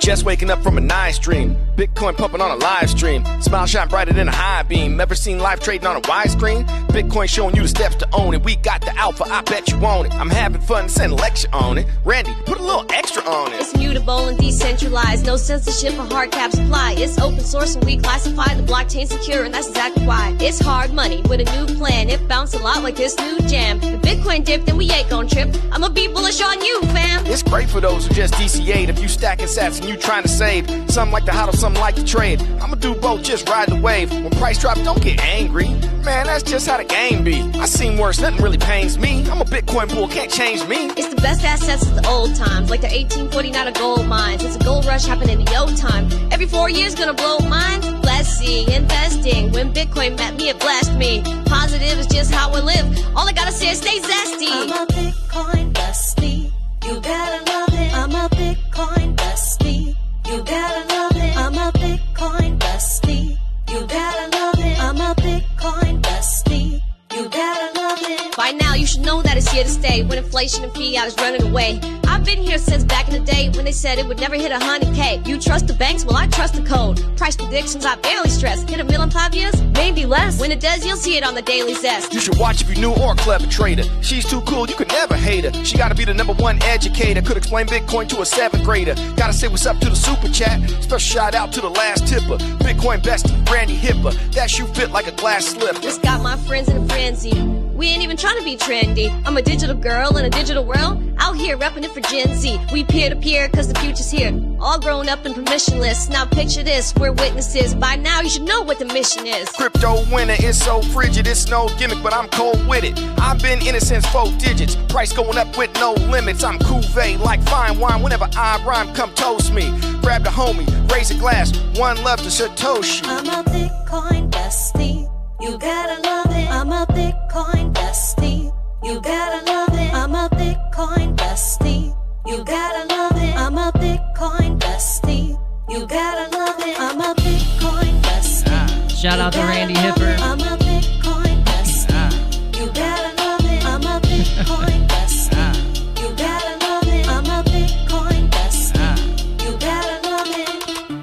Just waking up from a nice dream. Bitcoin pumping on a live stream. Smile shine brighter than a high beam. Never seen live trading on a widescreen. Bitcoin showing you the steps to own it. We got the alpha, I bet you want it. I'm having fun, send a lecture on it. Randy, put a little extra on it. It's mutable and decentralized. No censorship or hard cap supply. It's open source and we classify the blockchain secure, and that's exactly why. It's hard money with a new plan. It bounced a lot like this new jam. The Bitcoin dip, then we ain't gon' trip. I'ma be bullish on you, fam. It's great for those who just DCA'd. If you stacking sats and you trying to save, some like to hodl, some like to trade. I'ma do both, just ride the wave. When price drop, don't get angry. Man, that's just how the game be. I seen worse, nothing really pains me. I'm a Bitcoin bull, can't change me. It's the best assets of the old times, like the 1849 gold mines. It's a gold rush happening in yo time. Every 4 years gonna blow minds. Let's see, investing. When Bitcoin met me, it blessed me. Positive is just how I live. All I gotta say is stay zesty. I'm a Bitcoin bestie. You gotta love it. I'm a Bitcoin bestie. You gotta love it. I'm a Bitcoin bestie. You gotta love it. I'm a Bitcoin bestie. You gotta love it. By now, you should know that it's here to stay. When inflation and fiat is running away. I've been here since back in the day when they said it would never hit 100K. You trust the banks? Well, I trust the code. Price predictions, I barely stress. Hit a million in 5 years? Maybe less. When it does, you'll see it on the Daily Zest. You should watch if you new or clever trader. She's too cool, you could never hate her. She gotta be the #1 educator. Could explain Bitcoin to a 7th grader. Gotta say what's up to the super chat. Special shout out to the last tipper. Bitcoin bestie, Randy Hipper. That shoe fit like a glass slipper. This got my friends in a frenzy. We ain't even trying to be trendy. I'm a digital girl in a digital world. Out here repping it for Gen Z. We peer-to-peer cause the future's here. All grown up and permissionless. Now picture this, we're witnesses. By now you should know what the mission is. Crypto winner is so frigid, it's no gimmick, but I'm cold with it. I've been in it since 4 digits. Price going up with no limits. I'm Cuvée like fine wine. Whenever I rhyme, come toast me. Grab the homie, raise a glass. One love to Satoshi. I'm a Bitcoin bestie. You gotta love it. I'm a Bitcoin bestie. You gotta love it. I'm a Bitcoin bestie. You gotta love it. I'm a Bitcoin bestie. You gotta love it. I'm a Bitcoin bestie. Shout out to Randy Hipper. I'm a Bitcoin bestie. You gotta love it. I'm a Bitcoin bestie. You gotta love it. I'm a Bitcoin bestie. You gotta love it.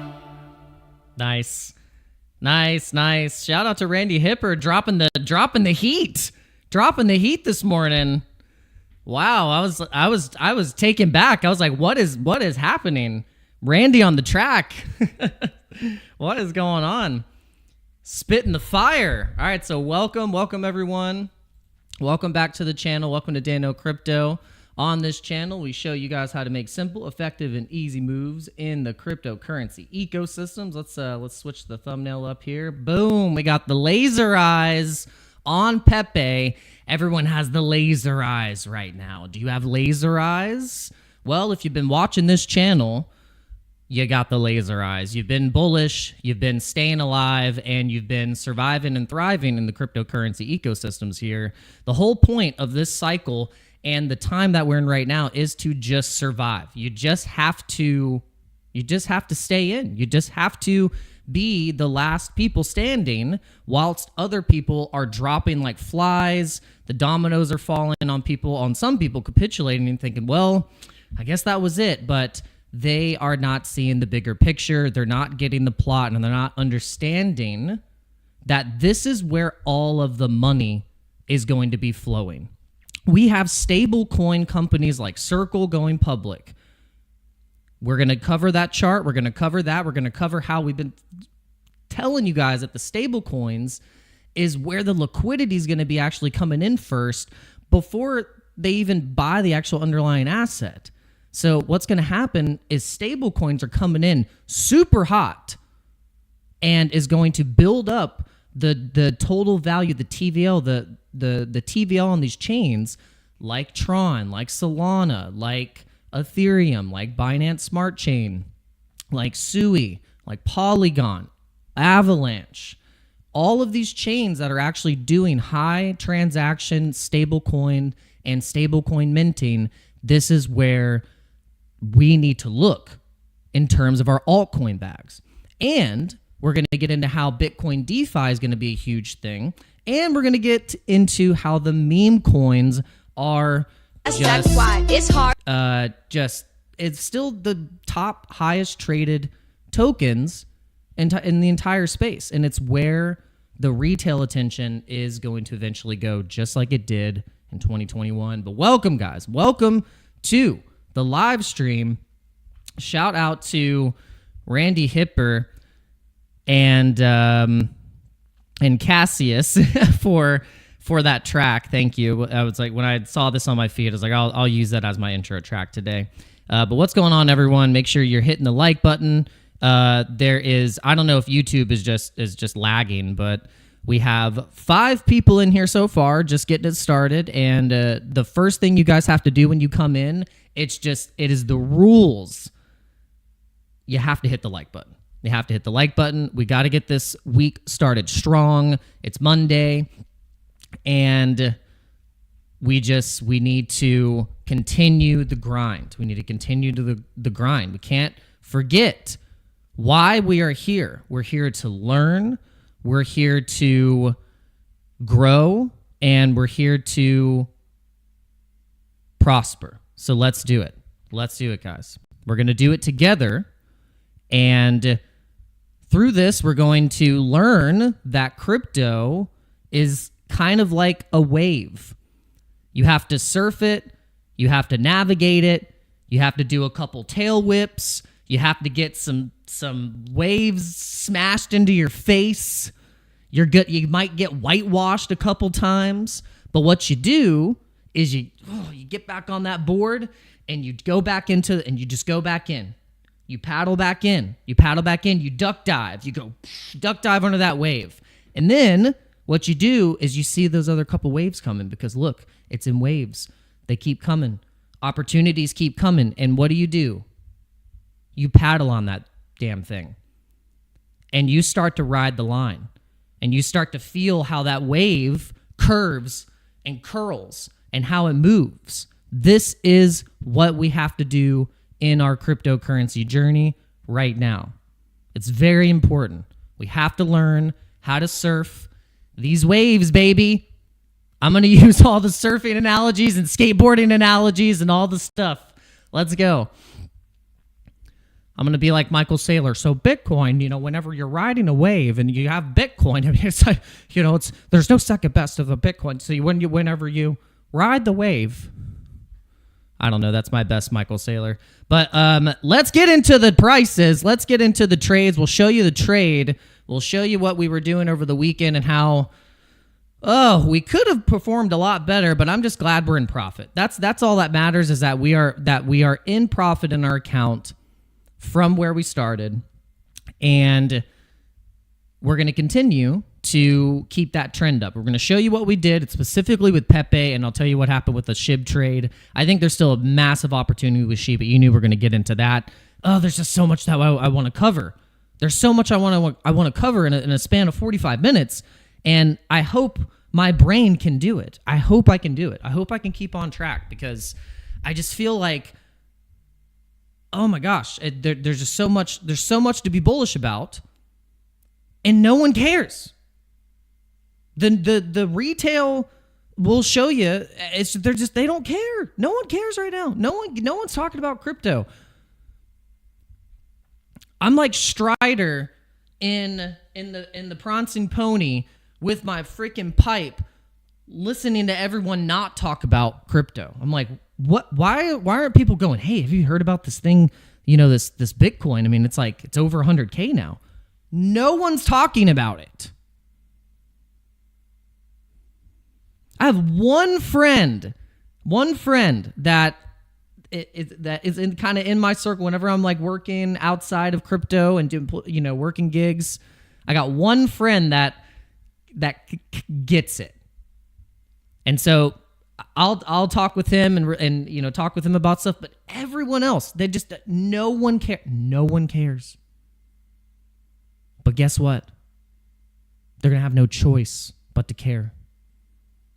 Nice. Nice. Shout out to Randy Hipper dropping the heat. Dropping the heat this morning. Wow, I was taken back. I was like, what is happening? Randy on the track. What is going on? Spitting the fire. All right, so welcome everyone. Welcome back to the channel. Welcome to Dano Crypto. On this channel, we show you guys how to make simple, effective, and easy moves in the cryptocurrency ecosystems. Let's switch the thumbnail up here. Boom, we got the laser eyes on Pepe. Everyone has the laser eyes right now. Do you have laser eyes? Well, if you've been watching this channel, you got the laser eyes. You've been bullish, you've been staying alive, and you've been surviving and thriving in the cryptocurrency ecosystems here. The whole point of this cycle and the time that we're in right now is to just survive. You just have to stay in. You just have to be the last people standing whilst other people are dropping like flies. The dominoes are falling on people, on some people capitulating and thinking, well, I guess that was it. But they are not seeing the bigger picture. They're not getting the plot, and they're not understanding that this is where all of the money is going to be flowing. We have stable coin companies like Circle going public. We're going to cover that chart. We're going to cover that. We're going to cover how we've been telling you guys that the stable coins is where the liquidity is going to be actually coming in first before they even buy the actual underlying asset. So what's going to happen is stable coins are coming in super hot and is going to build up the total value, the TVL, the TVL on these chains like Tron, like Solana, like Ethereum, like Binance Smart Chain, like Sui, like Polygon, Avalanche, all of these chains that are actually doing high transaction stablecoin and stablecoin minting. This is where we need to look in terms of our altcoin bags. And we're going to get into how Bitcoin DeFi is going to be a huge thing. And we're going to get into how the meme coins are That's why it's hard. it's still the top highest traded tokens in the entire space, and it's where the retail attention is going to eventually go, just like it did in 2021. But welcome, guys. Welcome to the live stream. Shout out to Randy Hipper and Cassius for that track. Thank you. I was like, when I saw this on my feed, I was like, I'll use that as my intro track today. But what's going on, everyone? Make sure you're hitting the like button. There is, I don't know if YouTube is just lagging, but we have 5 people in here so far, just getting it started. And the first thing you guys have to do when you come in, it is the rules. You have to hit the like button. You have to hit the like button. We got to get this week started strong. It's Monday, and we need to continue the grind. We need to continue to the grind. We can't forget why we are here. We're here to learn. We're here to grow, and we're here to prosper. So let's do it. Let's do it, guys. We're going to do it together. And through this, we're going to learn that crypto is kind of like a wave. You have to surf it. You have to navigate it. You have to do a couple tail whips. You have to get some waves smashed into your face. You're good. You might get whitewashed a couple times. But what you do is you get back on that board and you go back into and you just go back in. You paddle back in. You paddle back in. You duck dive. You go duck dive under that wave. And then what you do is you see those other couple waves coming, because look, it's in waves. They keep coming. Opportunities keep coming. And what do? You paddle on that damn thing. And you start to ride the line. And you start to feel how that wave curves and curls and how it moves. This is what we have to do in our cryptocurrency journey right now. It's very important. We have to learn how to surf these waves, baby. I'm going to use all the surfing analogies and skateboarding analogies and all the stuff. Let's go. I'm going to be like Michael Saylor. So Bitcoin, whenever you're riding a wave and you have Bitcoin, I mean, it's like, there's no second best of a Bitcoin. So whenever you ride the wave, I don't know. That's my best Michael Saylor. But let's get into the prices. Let's get into the trades. We'll show you the trade. We'll show you what we were doing over the weekend and how, we could have performed a lot better, but I'm just glad we're in profit. That's all that matters, is that we are in profit in our account from where we started. And we're going to continue to keep that trend up. We're going to show you what we did specifically with Pepe, and I'll tell you what happened with the SHIB trade. I think there's still a massive opportunity with Shiba. You knew we're going to get into that. There's just so much that I want to cover. There's so much I want to cover in a span of 45 minutes, and I hope my brain can do it. I hope I can do it. I hope I can keep on track, because I just feel like, oh my gosh, there's just so much. There's so much to be bullish about, and no one cares. The retail will show you. They don't care. No one cares right now. No one's talking about crypto. I'm like Strider in the Prancing Pony with my freaking pipe, listening to everyone not talk about crypto. I'm like, what? Why aren't people going, hey, have you heard about this thing? This Bitcoin. I mean, it's over 100K now. No one's talking about it. I have one friend that is in my circle. Whenever I'm like working outside of crypto and doing, working gigs, I got one friend that gets it. And so I'll talk with him and talk with him about stuff, but everyone else, no one cares. But guess what? They're going to have no choice but to care.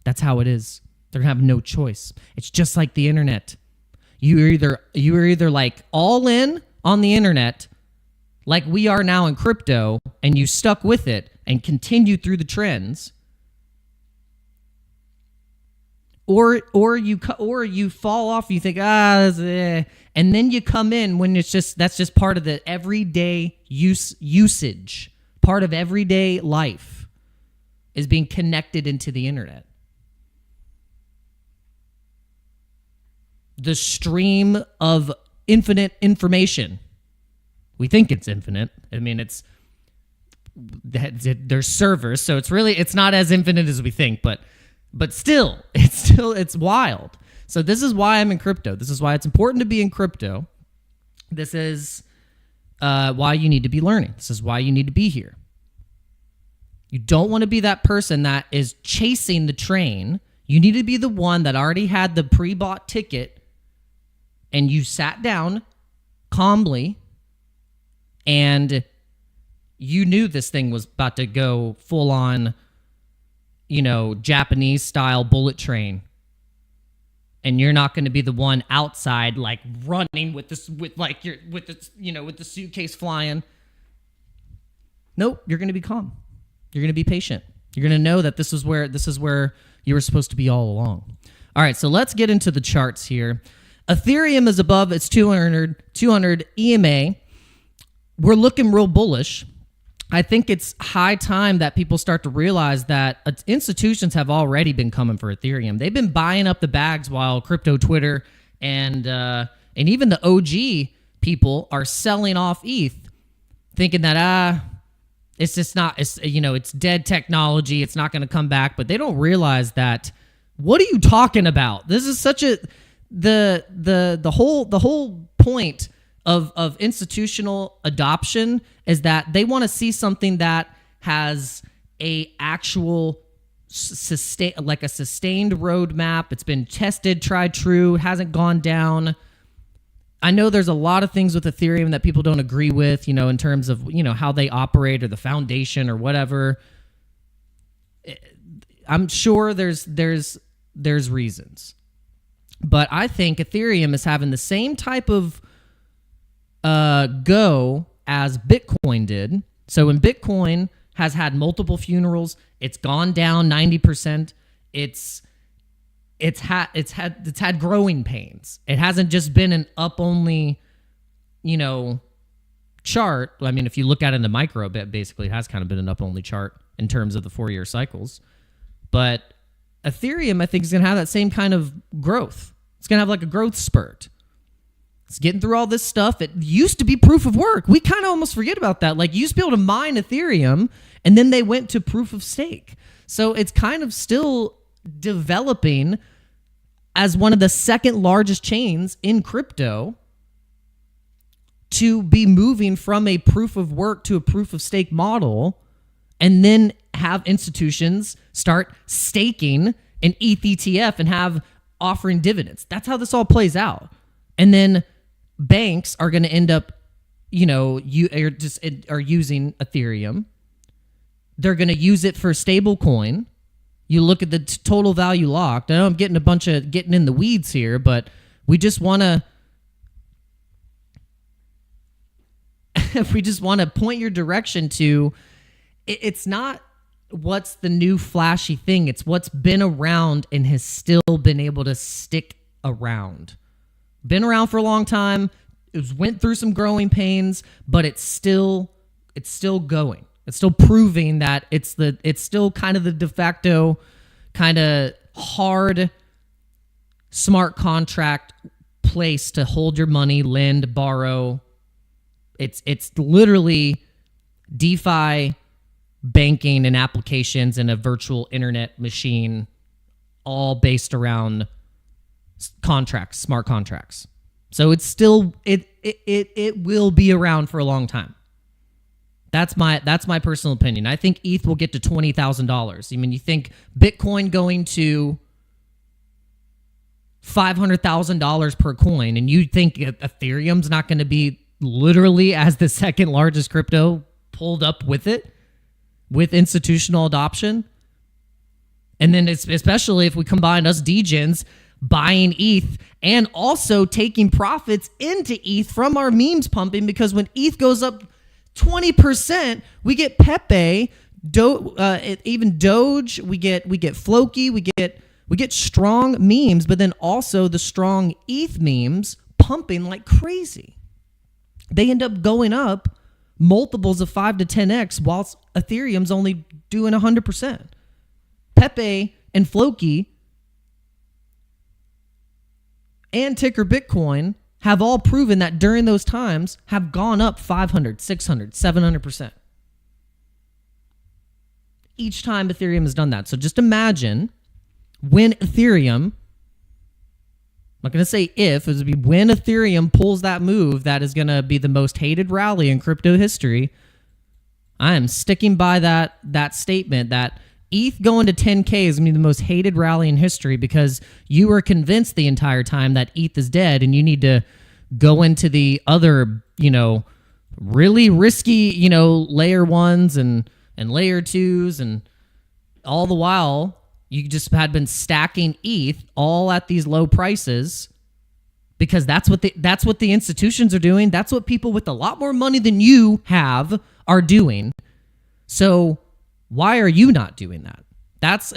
That's how it is. They're going to have no choice. It's just like the internet. You are either like all in on the internet, like we are now in crypto, and you stuck with it and continued through the trends, or you fall off. You think and then you come in when that's just part of the everyday usage. Part of everyday life is being connected into the internet. The stream of infinite information. We think it's infinite. I mean, there's servers, so it's not as infinite as we think, but still, it's wild. So this is why I'm in crypto. This is why it's important to be in crypto. This is why you need to be learning. This is why you need to be here. You don't want to be that person that is chasing the train. You need to be the one that already had the pre-bought ticket and you sat down calmly and you knew this thing was about to go full on, Japanese style bullet train. And you're not going to be the one outside like running with the suitcase flying. Nope, you're going to be calm. You're going to be patient. You're going to know that this is where you were supposed to be all along. All right, so let's get into the charts here. Ethereum is above its 200 EMA. We're looking real bullish. I think it's high time that people start to realize that institutions have already been coming for Ethereum. They've been buying up the bags while crypto Twitter and even the OG people are selling off ETH, thinking that it's just not, it's dead technology. It's not going to come back. But they don't realize that. What are you talking about? This is such the whole point of institutional adoption is that they want to see something that has a actual sustained roadmap. It's been tested, tried, true, hasn't gone down. I know there's a lot of things with Ethereum that people don't agree with, in terms of, how they operate or the foundation or whatever. I'm sure there's reasons. But I think Ethereum is having the same type of go as Bitcoin did. So when Bitcoin has had multiple funerals, it's gone down 90%. It's had growing pains. It hasn't just been an up only, chart. I mean, if you look at it in the micro bit, basically it has kind of been an up only chart in terms of the 4-year cycles. But Ethereum, I think, is going to have that same kind of growth. It's going to have like a growth spurt. It's getting through all this stuff. It used to be proof of work. We kind of almost forget about that. Like, you used to be able to mine Ethereum, and then they went to proof of stake. So it's kind of still developing as one of the second largest chains in crypto to be moving from a proof of work to a proof of stake model, and then have institutions start staking an ETH ETF and have offering dividends. That's how this all plays out. And then banks are going to end up, you are using Ethereum. They're going to use it for stable coin. You look at the total value locked. I know I'm getting in the weeds here, but we just want to point your direction to it's not what's the new flashy thing. It's what's been around and has still been able to stick around. Been around for a long time. It went through some growing pains, but it's still going. It's still proving that it's still kind of the de facto kind of hard smart contract place to hold your money, lend, borrow. It's literally DeFi banking and applications and a virtual internet machine, all based around contracts, smart contracts. So it's still it will be around for a long time. That's my personal opinion. I think ETH will get to $20,000. I mean, you think Bitcoin going to $500,000 per coin, and you think Ethereum's not going to be literally as the second largest crypto pulled up with it, with institutional adoption? And then it's, especially if we combine us degens buying ETH and also taking profits into ETH from our memes pumping, because when ETH goes up 20%, we get Pepe, even Doge, we get Floki, we get We get strong memes, but then also the strong ETH memes pumping like crazy. They end up going up multiples of 5 to 10x whilst Ethereum's only doing 100%. Pepe and Floki and Ticker Bitcoin have all proven that during those times have gone up 500, 600, 700%. Each time Ethereum has done that. So just imagine when Ethereum, I'm not going to say if, it would be when Ethereum pulls that move that is going to be the most hated rally in crypto history. I am sticking by that statement that ETH going to 10K is going to be the most hated rally in history because you were convinced the entire time that ETH is dead and you need to go into the other, really risky, layer ones and layer twos, and all the while you just had been stacking ETH all at these low prices because that's what the institutions are doing. That's what people with a lot more money than you have are doing. So why are you not doing that? That's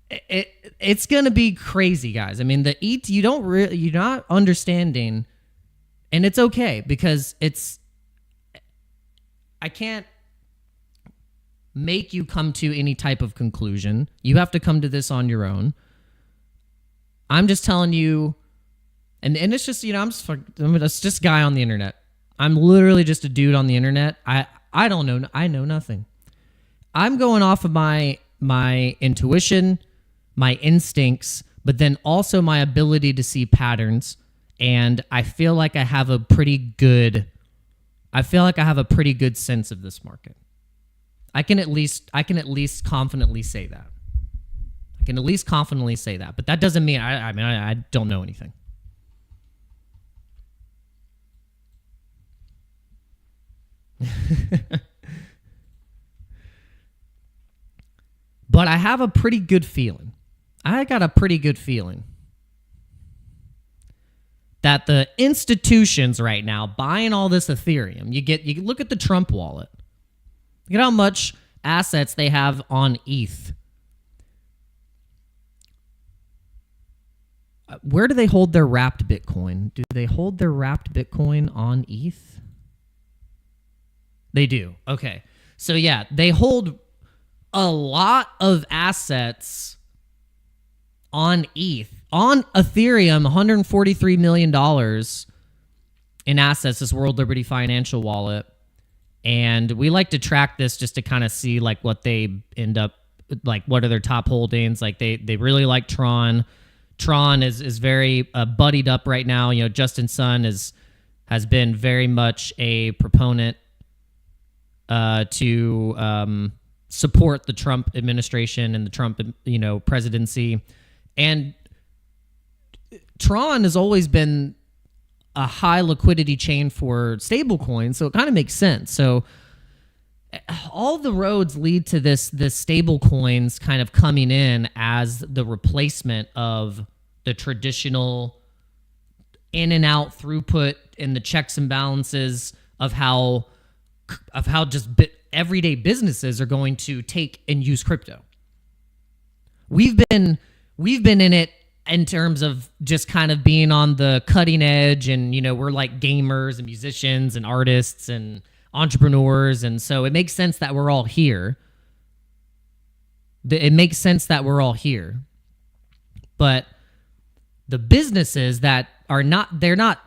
it's gonna be crazy, guys. I mean, the ETH you're not understanding, and it's okay because I can't make you come to any type of conclusion. You have to come to this on your own. I'm just telling you, and it's just, I'm just a guy on the internet. I'm literally just a dude on the internet. I don't know. I know nothing. I'm going off of my intuition, my instincts, but then also my ability to see patterns. And I feel like I have a pretty good sense of this market. I can at least confidently say that. But that doesn't mean I don't know anything. But I have a pretty good feeling. I got a pretty good feeling that the institutions right now buying all this Ethereum, you look at the Trump wallet. Look at how much assets they have on ETH. Where do they hold their wrapped Bitcoin? Do they hold their wrapped Bitcoin on ETH? They do. Okay. So yeah, they hold a lot of assets on ETH. On Ethereum, $143 million in assets, this World Liberty Financial Wallet. And we like to track this just to kind of see like what they end up, like what are their top holdings. Like they really like Tron. Tron is very buddied up right now. Justin Sun has been very much a proponent to support the Trump administration and the Trump presidency. And Tron has always been a high liquidity chain for stablecoins, so it kind of makes sense. So all the roads lead to this stablecoins kind of coming in as the replacement of the traditional in and out throughput and the checks and balances of how just everyday businesses are going to take and use crypto. We've been in it in terms of just kind of being on the cutting edge, and we're like gamers and musicians and artists and entrepreneurs, and so it makes sense that we're all here. But the businesses that are not, they're not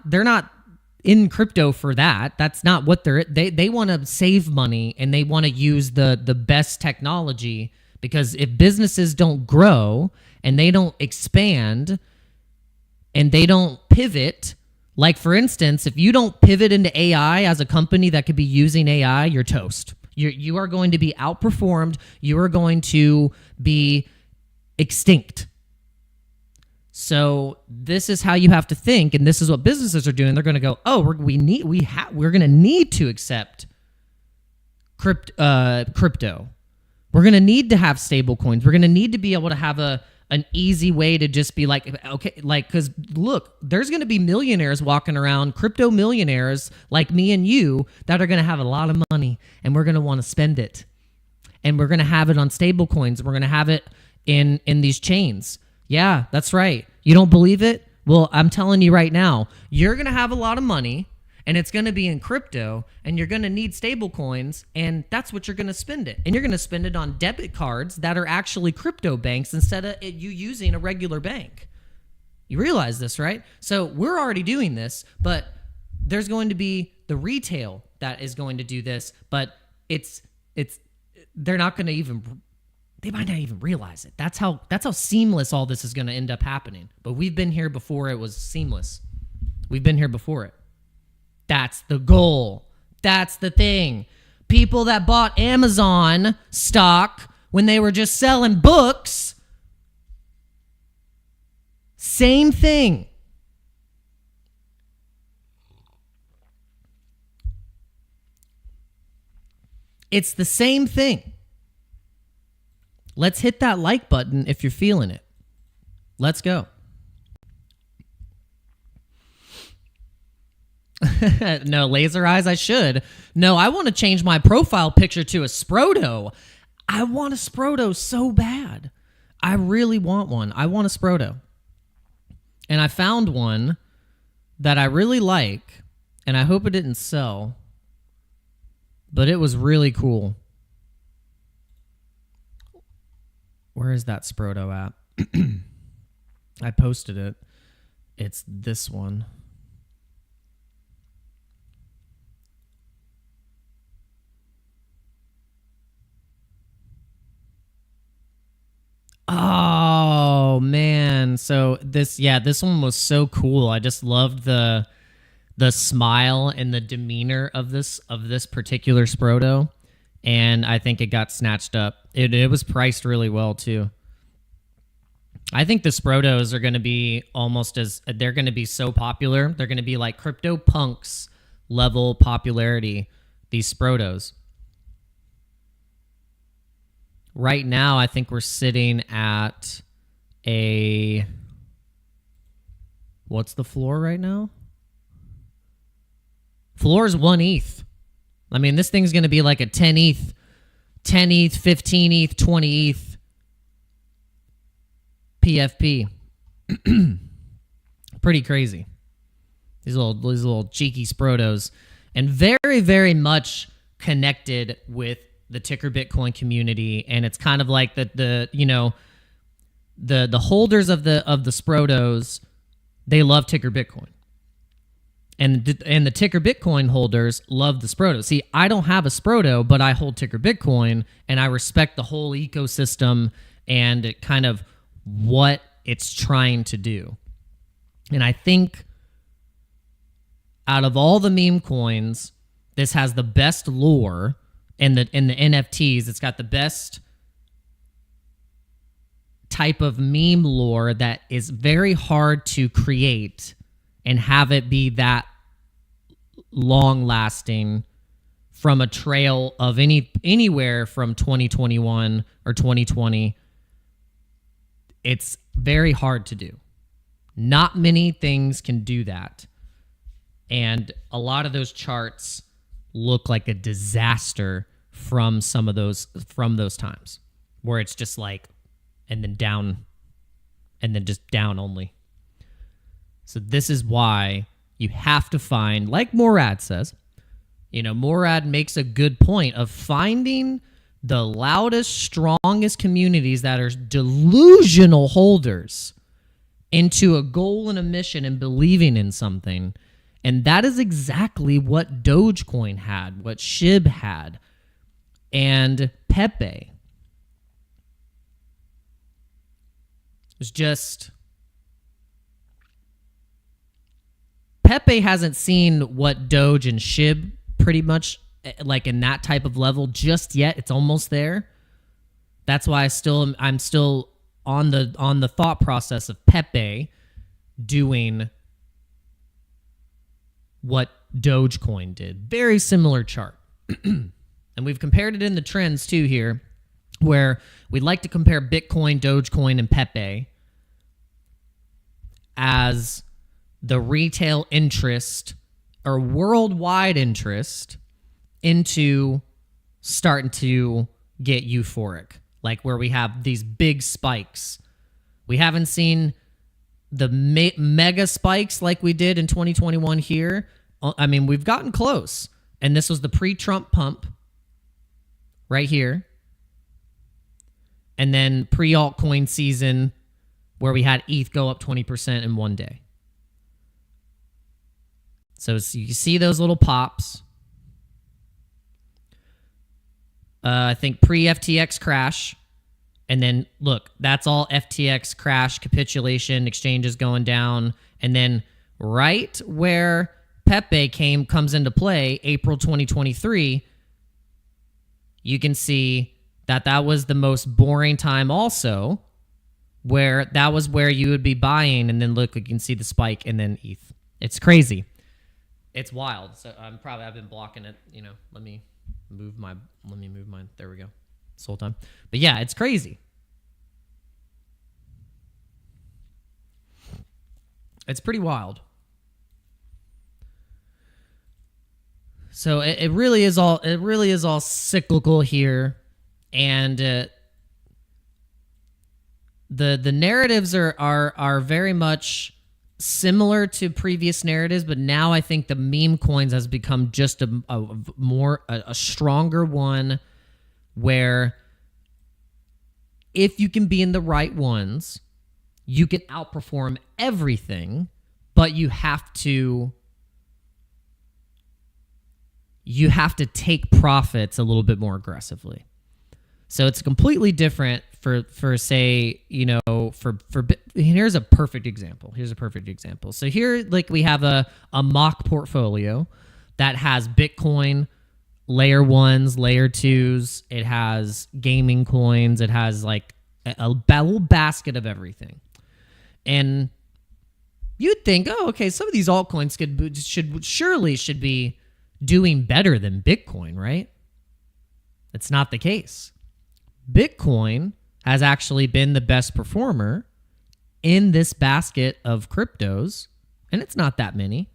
in crypto for that. That's not what they want to save money, and they want to use the best technology, because if businesses don't grow and they don't expand and they don't pivot, like for instance, if you don't pivot into AI as a company that could be using AI, you're toast. You are going to be outperformed. You are going to be extinct. So this is how you have to think, and this is what businesses are doing. They're going to go, oh, we're going to need to accept crypto. We're going to need to have stable coins. We're going to need to be able to have an easy way to just be like, okay, like, because look, there's going to be millionaires walking around, crypto millionaires like me and you, that are going to have a lot of money, and we're going to want to spend it. And we're going to have it on stable coins. We're going to have it in these chains. Yeah, that's right. You don't believe it? Well, I'm telling you right now, you're going to have a lot of money, and it's going to be in crypto, and you're going to need stable coins, and that's what you're going to spend it. And you're going to spend it on debit cards that are actually crypto banks instead of you using a regular bank. You realize this, right? So we're already doing this, but there's going to be the retail that is going to do this, but they're not going to even, they might not even realize it. That's how seamless all this is going to end up happening. But we've been here before it was seamless. We've been here before it. That's the goal. That's the thing. People that bought Amazon stock when they were just selling books, same thing. It's the same thing. Let's hit that like button if you're feeling it. Let's go. No, laser eyes, I should. No, I want to change my profile picture to a Sproto. I want a Sproto so bad. I really want one. I want a Sproto. And I found one that I really like, and I hope it didn't sell, but it was really cool. Where is that Sproto at? I posted it. It's this one. Oh man, so this one was so cool. I just loved the smile and the demeanor of this particular Sproto, and I think it got snatched up. It was priced really well too. I think the Sprotos are going to be they're going to be so popular. They're going to be like CryptoPunks level popularity, these Sprotos. Right now, I think we're sitting at what's the floor right now? Floor is 1 ETH. I mean, this thing's going to be like a 10 ETH, 15 ETH, 20 ETH PFP. Pretty crazy. These little cheeky Sprotos, and very, very much connected with the ticker Bitcoin community, and it's kind of like the holders of the Sprotos, they love ticker Bitcoin, and the ticker Bitcoin holders love the Sproto. See, I don't have a Sproto, but I hold ticker Bitcoin, and I respect the whole ecosystem and kind of what it's trying to do. And I think out of all the meme coins, this has the best lore. In the NFTs, it's got the best type of meme lore that is very hard to create and have it be that long-lasting from a trail of anywhere from 2021 or 2020. It's very hard to do. Not many things can do that. And a lot of those charts look like a disaster from those times where it's just like, and then down, and then just down only. So this is why you have to find, like Morad says, Morad makes a good point of finding the loudest, strongest communities that are delusional holders into a goal and a mission and believing in something. And that is exactly what Dogecoin had, what SHIB had, and Pepe. It's just, Pepe hasn't seen what Doge and SHIB pretty much like in that type of level just yet. It's almost there. That's why I'm still on the thought process of Pepe doing what Dogecoin did. Very similar chart. And we've compared it in the trends too here, where we'd like to compare Bitcoin, Dogecoin, and Pepe as the retail interest or worldwide interest into starting to get euphoric. like where we have these big spikes. We haven't seen the mega spikes like we did in 2021 here. I mean, we've gotten close. And this was the pre-Trump pump right here. And then pre-altcoin season where we had ETH go up 20% in one day. So you see those little pops. I think pre-FTX crash. And then, look, that's all FTX crash, capitulation, exchanges going down. And then right where Pepe comes into play, April 2023, you can see that was the most boring time also, where that was where you would be buying. And then, look, you can see the spike and then ETH. It's crazy. It's wild. So I've been blocking it. You know, let me move mine. There we go. This whole time. But yeah, it's crazy. It's pretty wild. So it really is all cyclical here, and the narratives are very much similar to previous narratives, but now I think the meme coins has become just a stronger one, where if you can be in the right ones, you can outperform everything, but you have to take profits a little bit more aggressively. So it's completely different for say, you know, here's a perfect example. So here, like, we have a mock portfolio that has Bitcoin, layer 1s, layer 2s. It has gaming coins. It has like a little basket of everything. And you'd think, oh, okay, some of these altcoins should be doing better than Bitcoin, right? That's not the case. Bitcoin has actually been the best performer in this basket of cryptos, and it's not that many.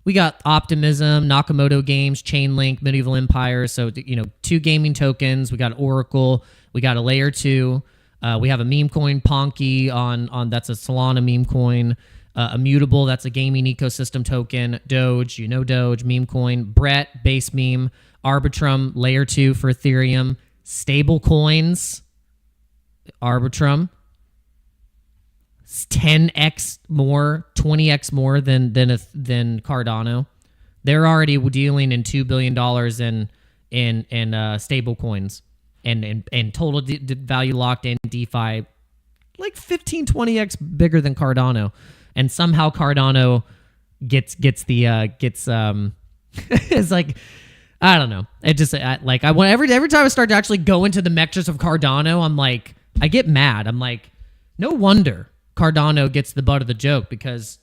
We got Optimism, Nakamoto Games, Chainlink, Medieval Empire. So, you know, 2 gaming tokens. We got Oracle. We got a layer 2. We have a meme coin, Ponky, on that's a Solana meme coin. Immutable, that's a gaming ecosystem token. Doge, you know Doge, meme coin. Brett, base meme. Arbitrum, layer 2 for Ethereum. Stable coins, Arbitrum. 10x more, 20x more than Cardano. They're already dealing in $2 billion in stable coins and total value locked in DeFi, like 15-20x bigger than Cardano. And somehow Cardano gets it's like, I don't know. It just like, I want every time I start to actually go into the metrics of Cardano, I'm like, I get mad. I'm like, no wonder Cardano gets the butt of the joke, because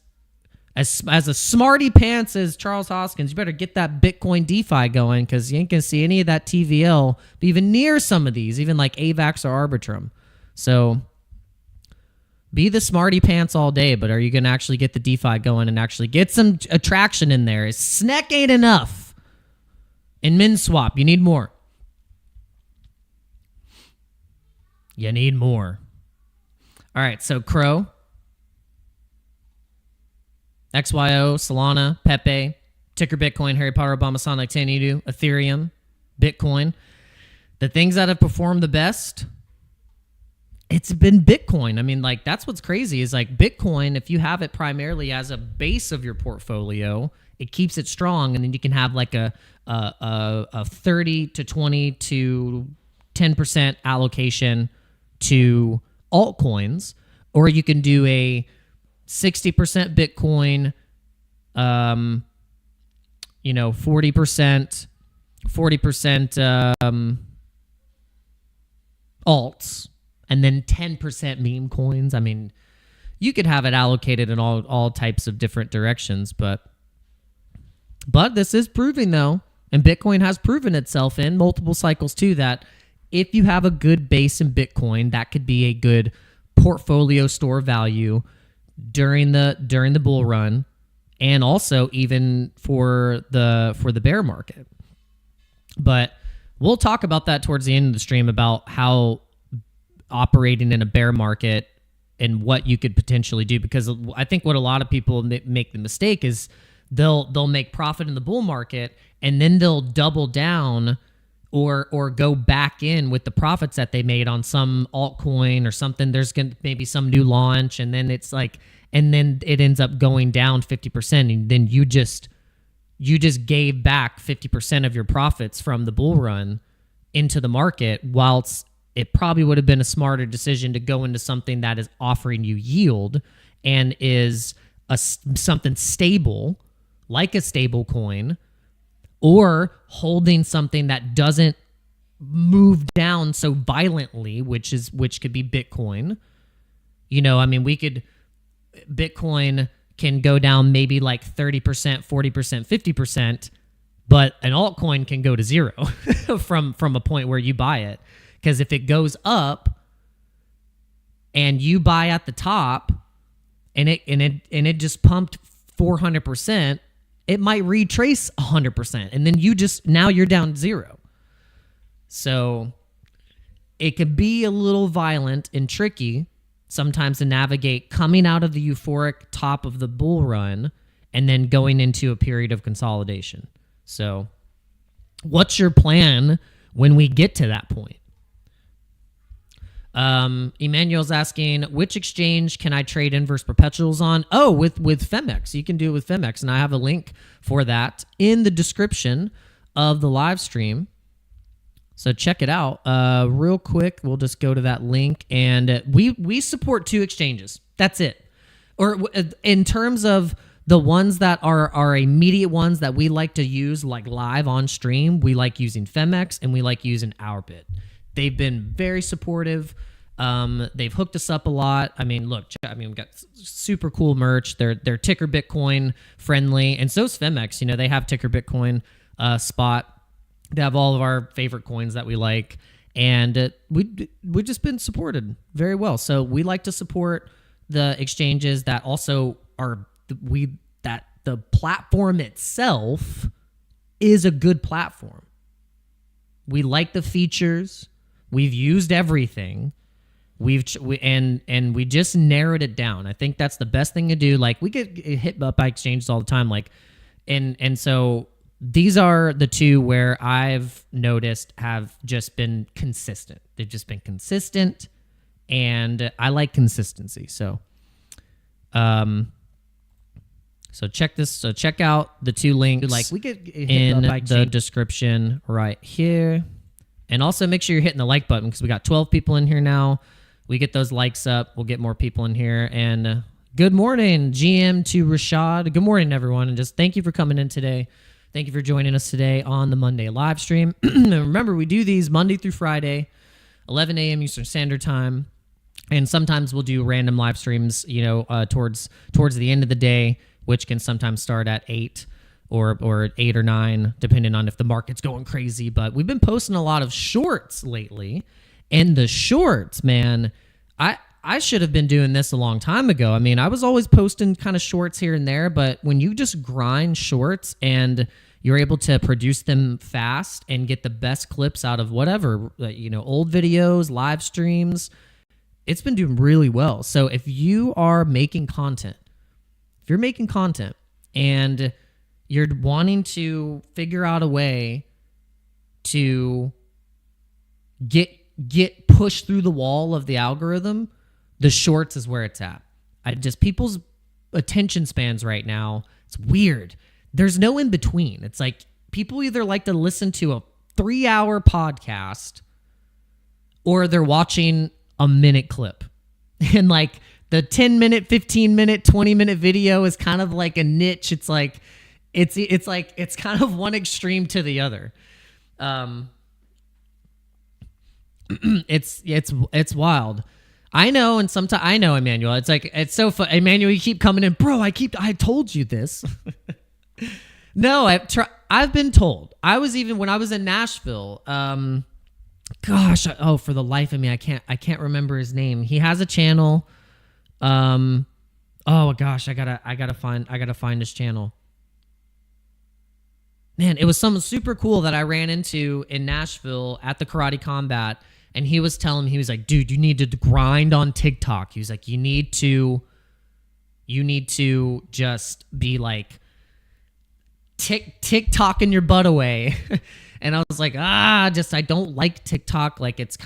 as a smarty pants as Charles Hoskins, you better get that Bitcoin DeFi going, because you ain't gonna see any of that TVL be even near some of these, even like AVAX or Arbitrum. So be the smarty pants all day, but are you gonna actually get the DeFi going and actually get some attraction in there? SNEC ain't enough. In MinSwap, you need more. You need more. All right, so Crow, XYO, Solana, Pepe, Ticker Bitcoin, Harry Potter, Obama, Sonic, Tanidu, Ethereum, Bitcoin. The things that have performed the best, it's been Bitcoin. I mean, like, that's what's crazy is, like, Bitcoin, if you have it primarily as a base of your portfolio, it keeps it strong, and then you can have like a 30 to 20 to 10% allocation to altcoins, or you can do a 60% Bitcoin, 40% alts, and then 10% meme coins. I mean, you could have it allocated in all types of different directions, but this is proving, though, and Bitcoin has proven itself in multiple cycles too, that if you have a good base in Bitcoin, that could be a good portfolio store value during the bull run, and also even for the bear market. But we'll talk about that towards the end of the stream, about how operating in a bear market and what you could potentially do. Because I think what a lot of people make the mistake is they'll make profit in the bull market and then they'll double down or go back in with the profits that they made on some altcoin or something. There's going to maybe some new launch, and then it's like, and then it ends up going down 50%, and then you just gave back 50% of your profits from the bull run into the market, whilst it probably would have been a smarter decision to go into something that is offering you yield and is something stable, like a stable coin, or holding something that doesn't move down so violently, which could be Bitcoin. You know, I mean, Bitcoin can go down maybe like 30%, 40%, 50%, but an altcoin can go to zero from a point where you buy it. Because if it goes up and you buy at the top and it just pumped 400%, it might retrace 100%, and then now you're down zero. So it could be a little violent and tricky sometimes to navigate coming out of the euphoric top of the bull run and then going into a period of consolidation. So what's your plan when we get to that point? Emmanuel's asking, which exchange can I trade inverse perpetuals on? Oh, with PHEMEX. You can do it with PHEMEX, and I have a link for that in the description of the live stream. So check it out. Real quick, we'll just go to that link, and we support 2 exchanges. That's it. Or in terms of the ones that are immediate ones that we like to use, like live on stream, we like using PHEMEX and we like using OURBIT. They've been very supportive. They've hooked us up a lot. I mean, look, we've got super cool merch. They're ticker Bitcoin friendly, and so's PHEMEX. You know, they have ticker Bitcoin spot. They have all of our favorite coins that we like, and we've just been supported very well. So we like to support the exchanges that also are that the platform itself is a good platform. We like the features. We've used everything. We just narrowed it down. I think that's the best thing to do. Like, we get hit up by exchanges all the time. Like, and so these are the 2 where I've noticed have just been consistent. They've just been consistent, and I like consistency. So, so check this. So check out the 2 links. Like, we get in the description right here. And also make sure you're hitting the like button, because we got 12 people in here now. We get those likes up, we'll get more people in here. And good morning, GM to Rashad. Good morning, everyone. And just thank you for coming in today. Thank you for joining us today on the Monday live stream. And remember, we do these Monday through Friday, 11 a.m. Eastern Standard Time. And sometimes we'll do random live streams, you know, towards the end of the day, which can sometimes start at 8 or 8 or 9, depending on if the market's going crazy. But we've been posting a lot of shorts lately, and the shorts, man, I should have been doing this a long time ago. I mean, I was always posting kind of shorts here and there, but when you just grind shorts and you're able to produce them fast and get the best clips out of whatever, you know, old videos, live streams, it's been doing really well. So if you are making content, and you're wanting to figure out a way to get pushed through the wall of the algorithm, the shorts is where it's at. People's attention spans right now, it's weird. There's no in between. It's like people either like to listen to a 3-hour podcast or they're watching a minute clip. And like the 10-minute, 15-minute, 20-minute video is kind of like a niche. It's like it's kind of one extreme to the other. It's wild. I know, and sometimes I know, Emmanuel. It's like, it's so fun. Emmanuel, you keep coming in, bro. I told you this. No, I've been told. When I was in Nashville. For the life of me, I can't remember his name. He has a channel. Oh gosh, I gotta find his channel. Man, it was something super cool that I ran into in Nashville at the Karate Combat. And he was telling me, he was like, dude, you need to grind on TikTok. He was like, you need to just be like TikToking your butt away. And I was like, I don't like TikTok. Like, it's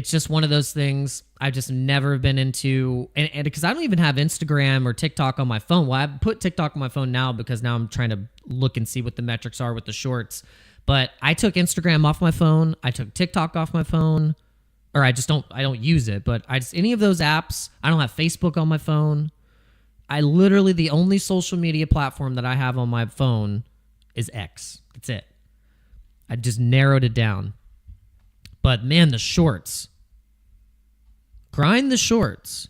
just one of those things I've just never been into. And because I don't even have Instagram or TikTok on my phone. Well, I put TikTok on my phone now because now I'm trying to look and see what the metrics are with the shorts. But I took Instagram off my phone. I took TikTok off my phone. Or I don't use it. But any of those apps, I don't have Facebook on my phone. The only social media platform that I have on my phone is X. That's it. I just narrowed it down. But man, the shorts. Grind the shorts.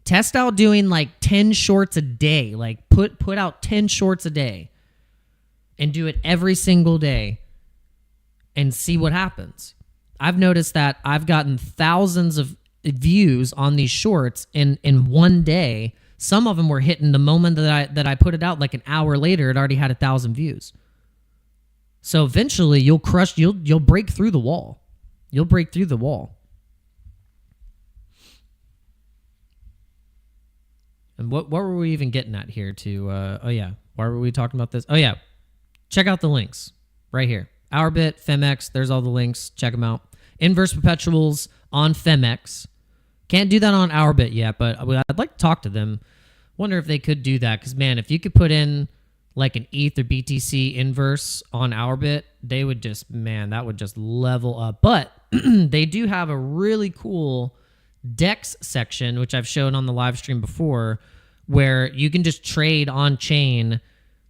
Test out doing like 10 shorts a day. Like put out 10 shorts a day. And do it every single day. And see what happens. I've noticed that I've gotten thousands of views on these shorts in one day. Some of them were hitting the moment that I put it out. Like an hour later, it already had 1,000 views. So eventually, you'll break through the wall. You'll break through the wall. And what were we even getting at here? Why were we talking about this? Oh yeah, check out the links right here. OURBIT, PHEMEX. There's all the links. Check them out. Inverse perpetuals on PHEMEX. Can't do that on OURBIT yet, but I'd like to talk to them. Wonder if they could do that, because man, if you could put in like an ETH or BTC inverse on OURBIT, they would that would just level up. But they do have a really cool DEX section, which I've shown on the live stream before, where you can just trade on chain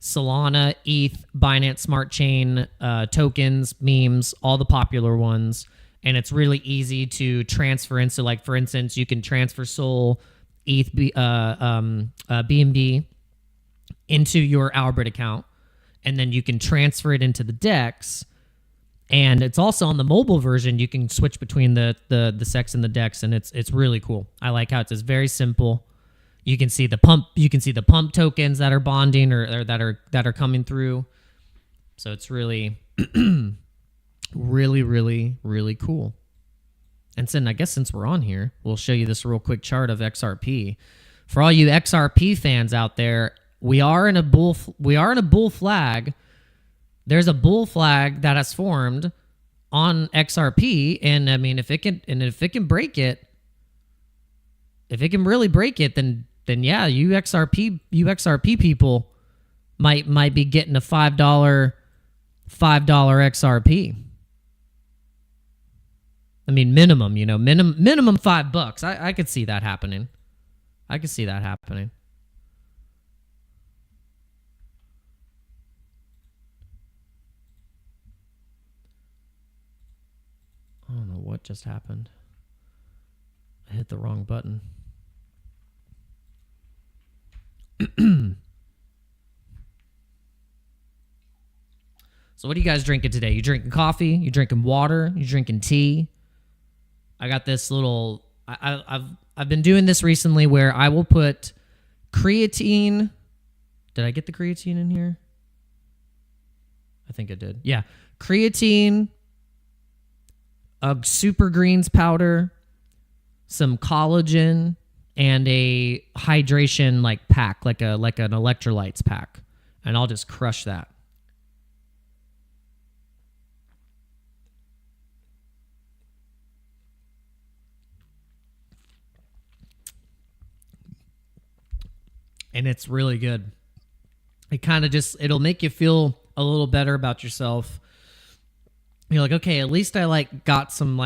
Solana, ETH, Binance Smart Chain, tokens, memes, all the popular ones. And it's really easy to transfer in. So, like, for instance, you can transfer Sol, ETH, BNB into your OURBIT account, and then you can transfer it into the DEX. And it's also on the mobile version. You can switch between the SEX and the DEX, and it's really cool. I like how it's just very simple. You can see the pump. You can see the pump tokens that are bonding or that are coming through. So it's really. Really, really, really cool. And then I guess since we're on here, we'll show you this real quick chart of XRP. For all you XRP fans out there, we are in a bull flag. There's a bull flag that has formed on XRP, and I mean, if it can break it, if it can really break it, then yeah, you XRP people might be getting a $5 XRP. I mean, minimum $5. I could see that happening. I don't know what just happened. I hit the wrong button. So what are you guys drinking today? You drinking coffee? You drinking water? You drinking tea? I got this little. I've been doing this recently where I will put creatine. Did I get the creatine in here? I think I did. Yeah, creatine, a super greens powder, some collagen, and a hydration like pack, like an electrolytes pack, and I'll just crush that. And it's really good. It kind of it'll make you feel a little better about yourself. You're like, okay, at least I got some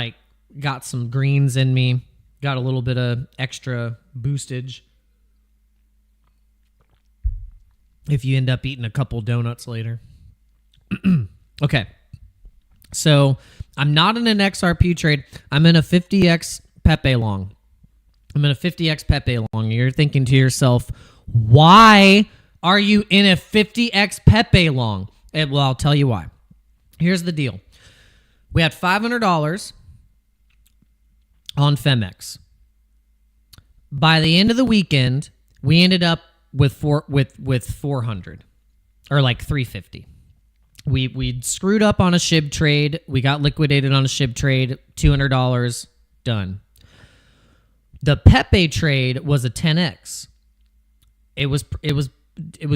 greens in me, got a little bit of extra boostage. If you end up eating a couple donuts later. Okay. So I'm not in an XRP trade. I'm in a 50x Pepe long. You're thinking to yourself, why are you in a 50x Pepe long? Well, I'll tell you why. Here's the deal. We had $500 on PHEMEX. By the end of the weekend, we ended up with 400 or like 350. we screwed up on a SHIB trade. We got liquidated on a SHIB trade, $200, done. The Pepe trade was a 10x. It was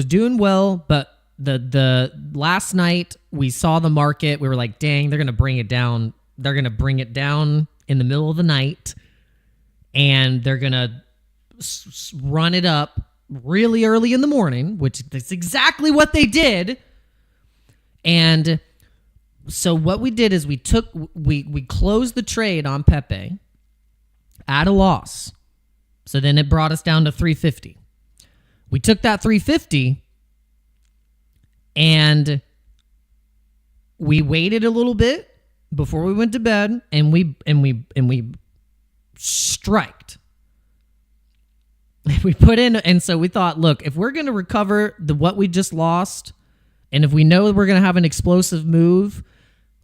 doing well, but the last night we saw the market, we were like, dang, they're gonna bring it down. They're gonna bring it down in the middle of the night, and they're gonna run it up really early in the morning, which is exactly what they did. And so what we did is we closed the trade on Pepe at a loss. So then it brought us down to 350. We took that 350 and we waited a little bit before we went to bed, and we striked. We put in, and so we thought, look, if we're going to recover what we just lost, and if we know we're going to have an explosive move,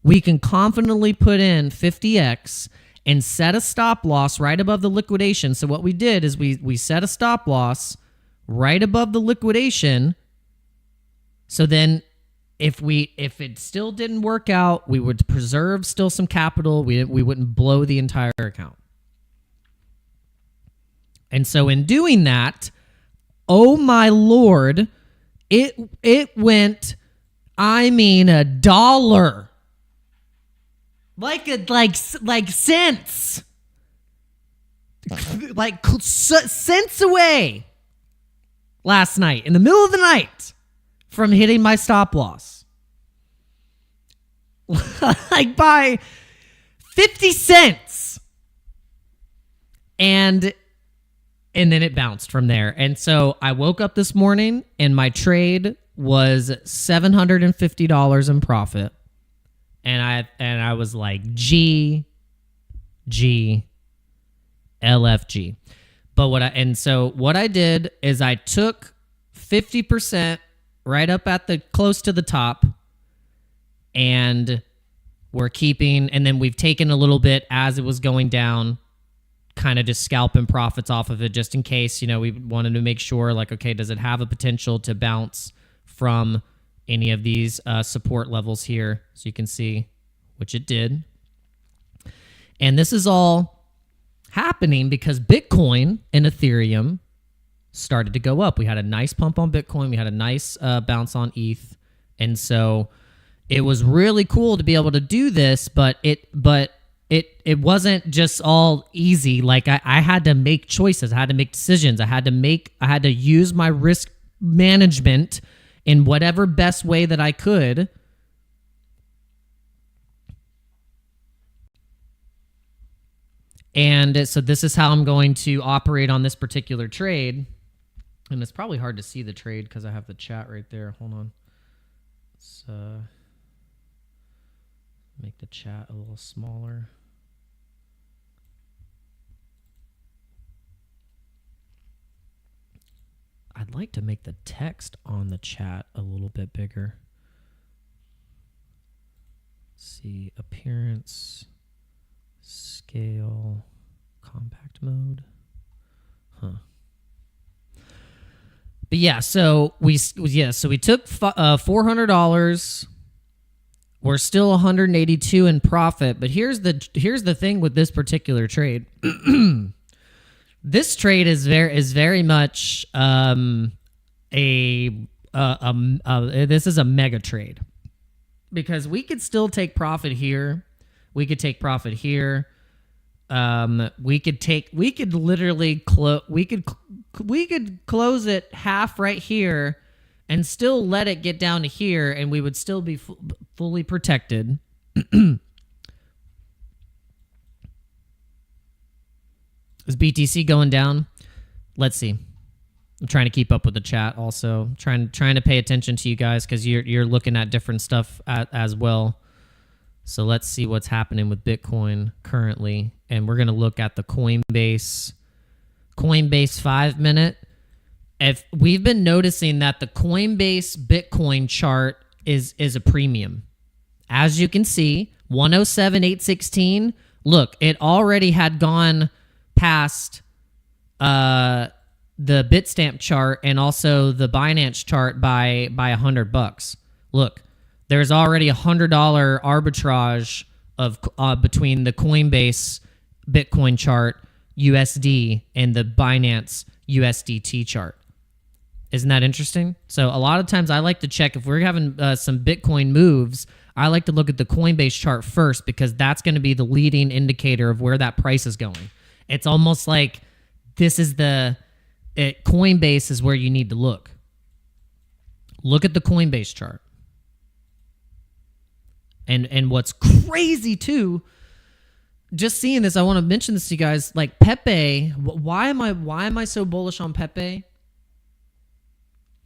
we can confidently put in 50x and set a stop loss right above the liquidation. So what we did is we set a stop loss right above the liquidation. So then if it still didn't work out, we would preserve still some capital. We wouldn't blow the entire account. And so in doing that, oh my Lord, it went, I mean, $1. Like cents. Like cents away last night, in the middle of the night, from hitting my stop loss. Like by 50 cents. And then it bounced from there. And so I woke up this morning and my trade was $750 in profit. And I was like, LFG. But what I did is I took 50% right up at close to the top, and we're keeping, and then we've taken a little bit as it was going down, kind of just scalping profits off of it just in case, we wanted to make sure, like, okay, does it have a potential to bounce from any of these support levels here? So you can see, which it did. And this is all happening because Bitcoin and Ethereum started to go up. We had a nice pump on Bitcoin. We had a nice bounce on ETH. And so it was really cool to be able to do this, but it wasn't just all easy. Like I had to make choices. I had to make decisions. I had to use my risk management in whatever best way that I could. And so this is how I'm going to operate on this particular trade. And it's probably hard to see the trade because I have the chat right there. Hold on. Let's make the chat a little smaller. I'd like to make the text on the chat a little bit bigger. Let's see, appearance, scale, compact mode. But yeah, so we took $400. We're still 182 in profit, but here's the thing with this particular trade. This trade is very much this is a mega trade, because we could still take profit here. We could take profit here. We could close it half right here and still let it get down to here, and we would still be fully protected. Is BTC going down? Let's see. I'm trying to keep up with the chat also. Trying to pay attention to you guys because you're looking at different stuff as well. So let's see what's happening with Bitcoin currently. And we're going to look at the Coinbase 5-minute. If we've been noticing that the Coinbase Bitcoin chart is a premium. As you can see, 107,816. Look, it already had gone past the Bitstamp chart and also the Binance chart by $100. Look, there's already $100 arbitrage of between the Coinbase Bitcoin chart USD and the Binance USDT chart. Isn't that interesting? So a lot of times I like to check if we're having some Bitcoin moves. I like to look at the Coinbase chart first because that's going to be the leading indicator of where that price is going. It's almost like this is Coinbase is where you need to look. Look at the Coinbase chart. And what's crazy too, just seeing this, I want to mention this to you guys. Like Pepe, why am I so bullish on Pepe?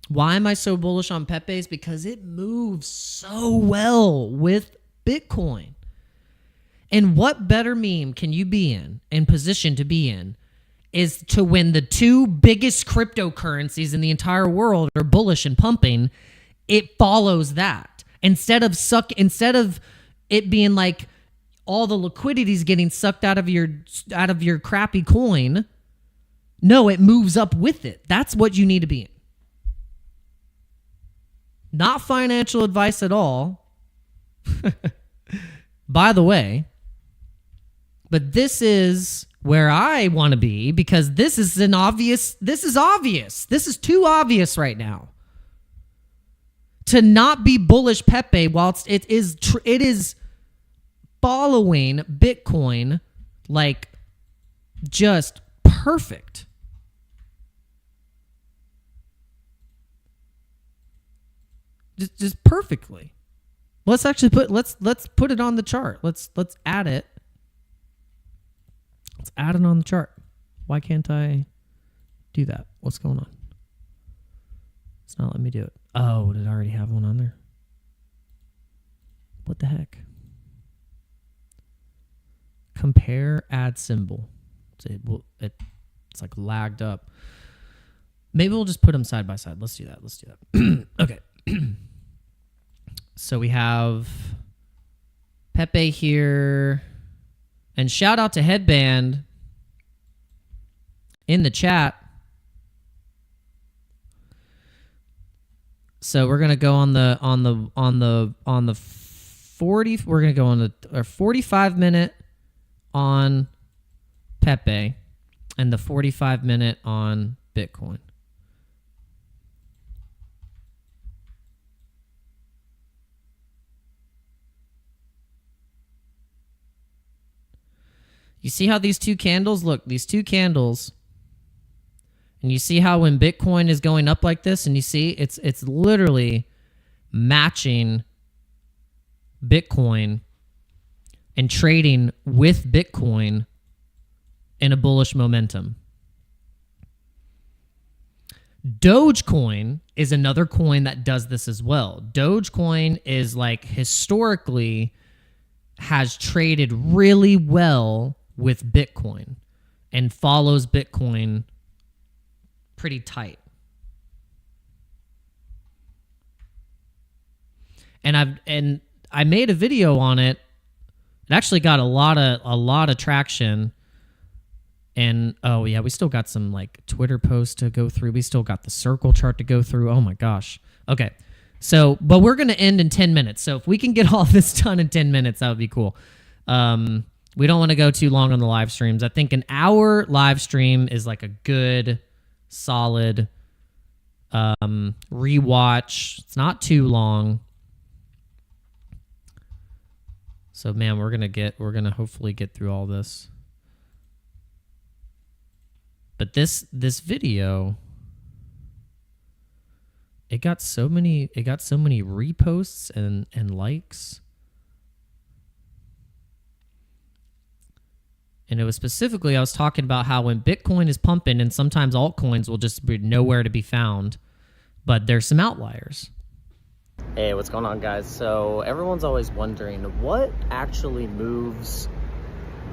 Why am I so bullish on Pepe? Is because it moves so well with Bitcoin. And what better meme can you be in and position to be in is to when the two biggest cryptocurrencies in the entire world are bullish and pumping, it follows that. Instead of it being like all the liquidity is getting sucked out of your crappy coin, no, it moves up with it. That's what you need to be in. Not financial advice at all, by the way, but this is where I want to be because this is obvious. This is too obvious right now. To not be bullish Pepe whilst it is following Bitcoin like just perfect. Just perfectly. Let's actually let's put it on the chart. Let's add it. Let's add it on the chart. Why can't I do that? What's going on? It's not letting me do it. Oh, did I already have one on there? What the heck? Compare add symbol. It's like lagged up. Maybe we'll just put them side by side. Let's do that. Okay. So we have Pepe here. And shout out to Headband in the chat. So we're gonna go on the 40. We're gonna go on the 45 minute on Pepe and the 45 minute on Bitcoin. You see how these two candles look? These two candles. And you see how when Bitcoin is going up like this, and you see it's literally matching Bitcoin and trading with Bitcoin in a bullish momentum. Dogecoin is another coin that does this as well. Dogecoin is like historically has traded really well with Bitcoin and follows Bitcoin pretty tight. And I made a video on it. It actually got a lot of traction. And oh yeah, we still got some like Twitter posts to go through. We still got the circle chart to go through. Oh my gosh. Okay. So, but we're going to end in 10 minutes. So if we can get all this done in 10 minutes, that would be cool. We don't want to go too long on the live streams. I think an hour live stream is like a good, solid rewatch. It's not too long. So man, we're gonna hopefully get through all this. But this video, it got so many reposts and likes. And it was specifically, I was talking about how when Bitcoin is pumping and sometimes altcoins will just be nowhere to be found, but there's some outliers. Hey, what's going on, guys? So everyone's always wondering what actually moves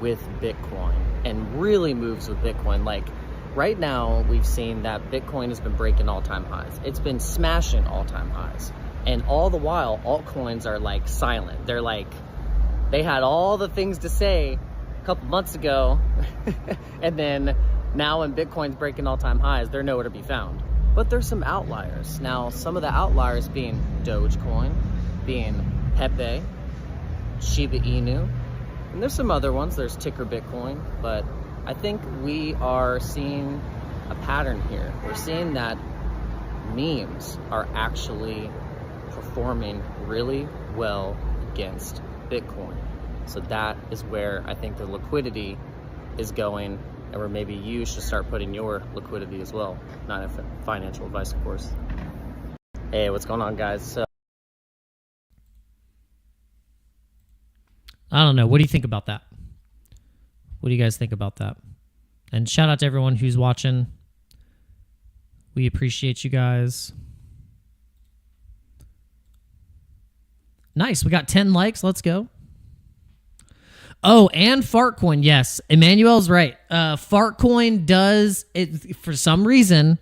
with Bitcoin and really moves with Bitcoin. Like right now, we've seen that Bitcoin has been breaking all-time highs. It's been smashing all-time highs. And all the while, altcoins are like silent. They're like, they had all the things to say couple months ago and then now when Bitcoin's breaking all-time highs, they're nowhere to be found. But there's some outliers. Now, some of the outliers being Dogecoin, being Pepe, Shiba Inu, and there's some other ones. There's ticker Bitcoin, but I think we are seeing a pattern here. We're seeing that memes are actually performing really well against Bitcoin. So that is where I think the liquidity is going, and where maybe you should start putting your liquidity as well. Not financial advice, of course. Hey, what's going on, guys? So I don't know. What do you think about that? What do you guys think about that? And shout out to everyone who's watching. We appreciate you guys. Nice. We got 10 likes. Let's go. Oh, and Fartcoin. Yes, Emmanuel's right. Fartcoin does it for some reason.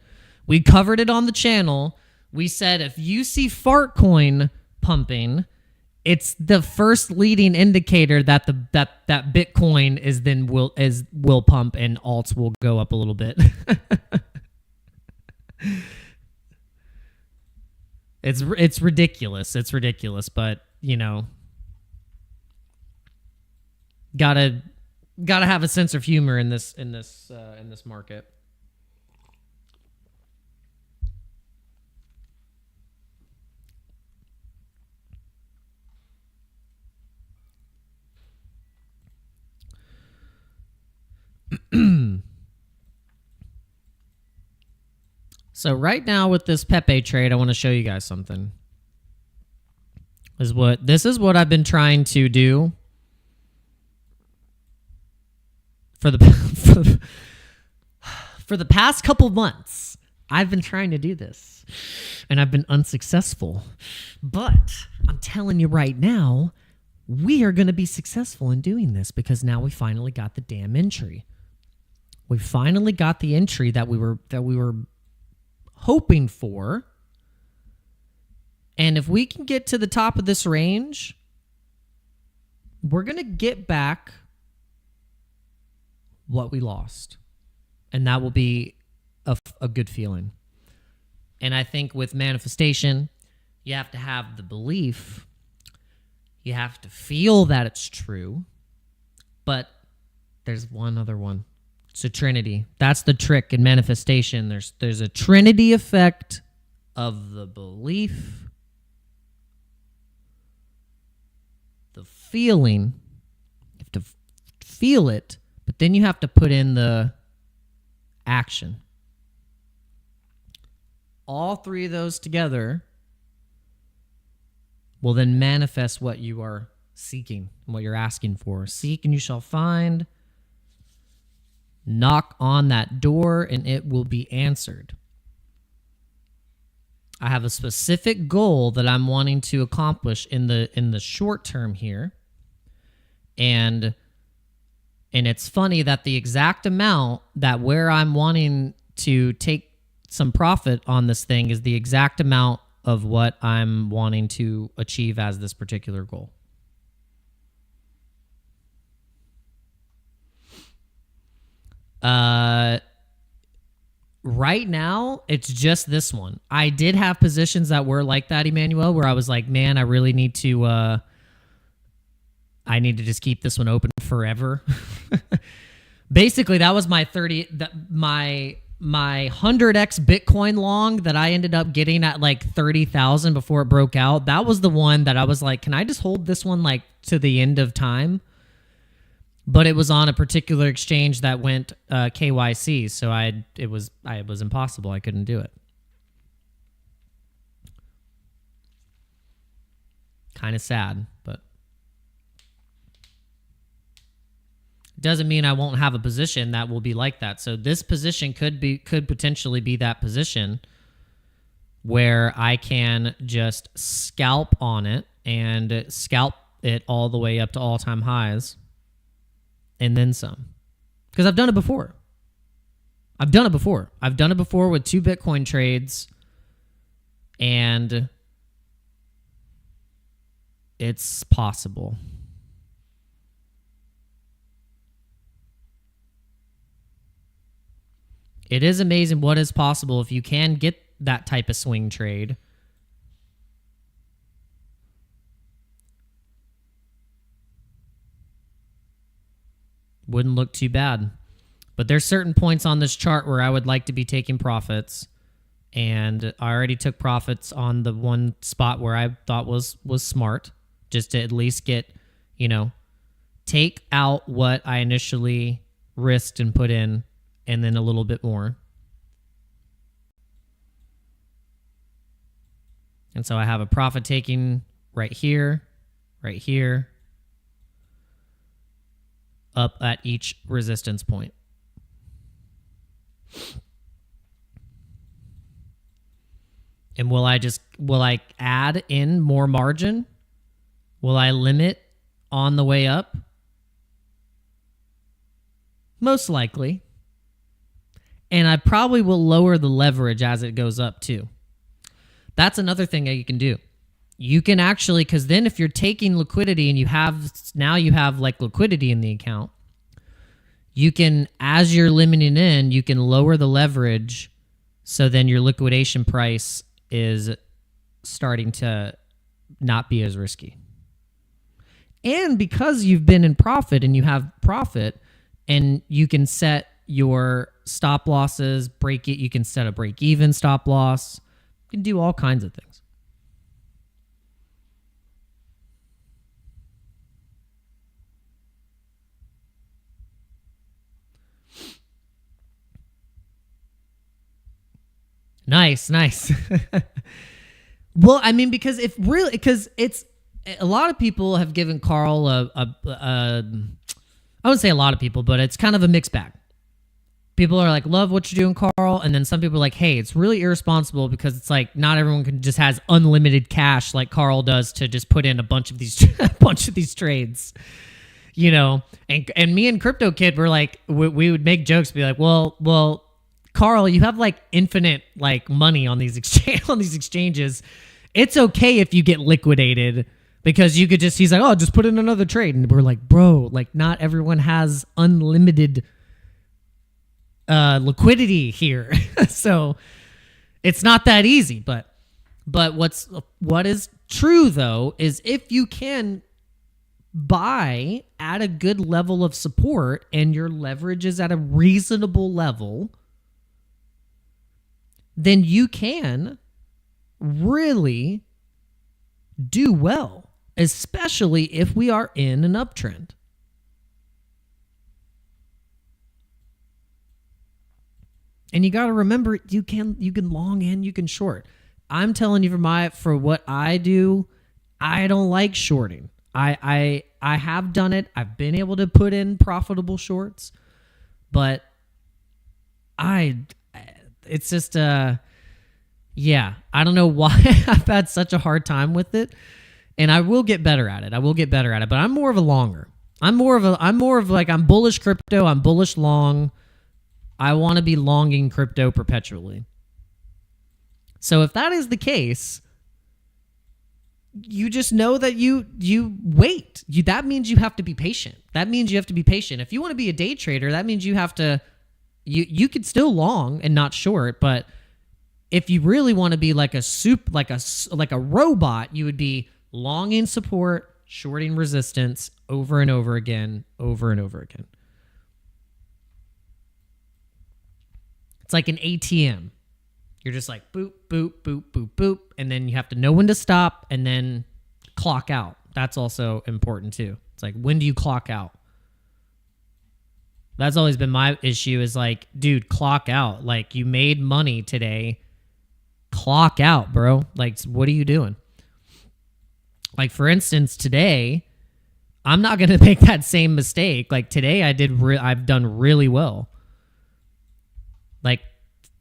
We covered it on the channel. We said if you see Fartcoin pumping, it's the first leading indicator that that Bitcoin is then will pump and alts will go up a little bit. It's ridiculous. It's ridiculous, but you know, gotta have a sense of humor in this market. So right now with this Pepe trade, I want to show you guys something. This is what I've been trying to do for the past couple months. I've been trying to do this, and I've been unsuccessful. But I'm telling you right now, we are going to be successful in doing this because now we finally got the damn entry. We finally got the entry that we were hoping for. And if we can get to the top of this range, we're going to get back what we lost. And that will be a good feeling. And I think with manifestation, you have to have the belief. You have to feel that it's true. But there's one other one. It's a trinity. That's the trick in manifestation. There's a trinity effect of the belief, the feeling. You have to feel it, but then you have to put in the action. All three of those together will then manifest what you are seeking, what you're asking for. Seek and you shall find. Knock on that door and it will be answered. I have a specific goal that I'm wanting to accomplish in the short term here. And it's funny that the exact amount that where I'm wanting to take some profit on this thing is the exact amount of what I'm wanting to achieve as this particular goal. Right now, it's just this one. I did have positions that were like that, Emmanuel, where I was like, man, I really need to just keep this one open forever. Basically, that was my 100x Bitcoin long that I ended up getting at like 30,000 before it broke out. That was the one that I was like, can I just hold this one like to the end of time? But it was on a particular exchange that went KYC, so it was impossible. I couldn't do it. Kind of sad, but doesn't mean I won't have a position that will be like that. So this position could potentially be that position where I can just scalp on it and scalp it all the way up to all-time highs. And then some. Because I've done it before. I've done it before with 2 Bitcoin trades. And it's possible. It is amazing what is possible if you can get that type of swing trade. Wouldn't look too bad. But there's certain points on this chart where I would like to be taking profits. And I already took profits on the one spot where I thought was smart, just to at least get, take out what I initially risked and put in, and then a little bit more. And so I have a profit taking right here, up at each resistance point. And will I add in more margin? Will I limit on the way up? Most likely. And I probably will lower the leverage as it goes up too. That's another thing that you can do. You can actually, because then if you're taking liquidity and you have like liquidity in the account, you can, as you're limiting in, you can lower the leverage, so then your liquidation price is starting to not be as risky. And because you've been in profit and you have profit, and you can set your stop losses, you can set a break-even stop loss. You can do all kinds of things. Nice. Well, I mean, because it's a lot of people have given Carl I wouldn't say a lot of people, but it's kind of a mixed bag. People are like, love what you're doing, Carl. And then some people are like, hey, it's really irresponsible because it's like not everyone just has unlimited cash like Carl does to just put in a bunch of these trades, and me and Crypto Kid were like, we would make jokes, be like, well, Carl, you have like infinite like money on these exchanges. It's okay if you get liquidated because you could he's like, oh, just put in another trade. And we're like, bro, like not everyone has unlimited liquidity here. So it's not that easy. But what is true though is if you can buy at a good level of support and your leverage is at a reasonable level, then you can really do well, especially if we are in an uptrend. And you got to remember, you can long in, you can short. I'm telling you for what I do, I don't like shorting. I have done it. I've been able to put in profitable shorts, but it's just, I don't know why I've had such a hard time with it, and I will get better at it. But I'm more of a longer. I'm more of like, I'm bullish crypto. I'm bullish long. I want to be longing crypto perpetually. So if that is the case, you just know that you wait. That means you have to be patient. If you want to be a day trader, that means you have to, you could still long and not short, but if you really want to be like a robot, you would be longing support, shorting resistance over and over again. It's like an ATM. You're just like boop, boop, boop, boop, boop, and then you have to know when to stop and then clock out. That's also important too. It's like, when do you clock out? That's always been my issue, is like, dude, clock out. Like, you made money today. Clock out, bro. Like, what are you doing? Like, for instance, today, I'm not going to make that same mistake. Like, today I've done really well. Like,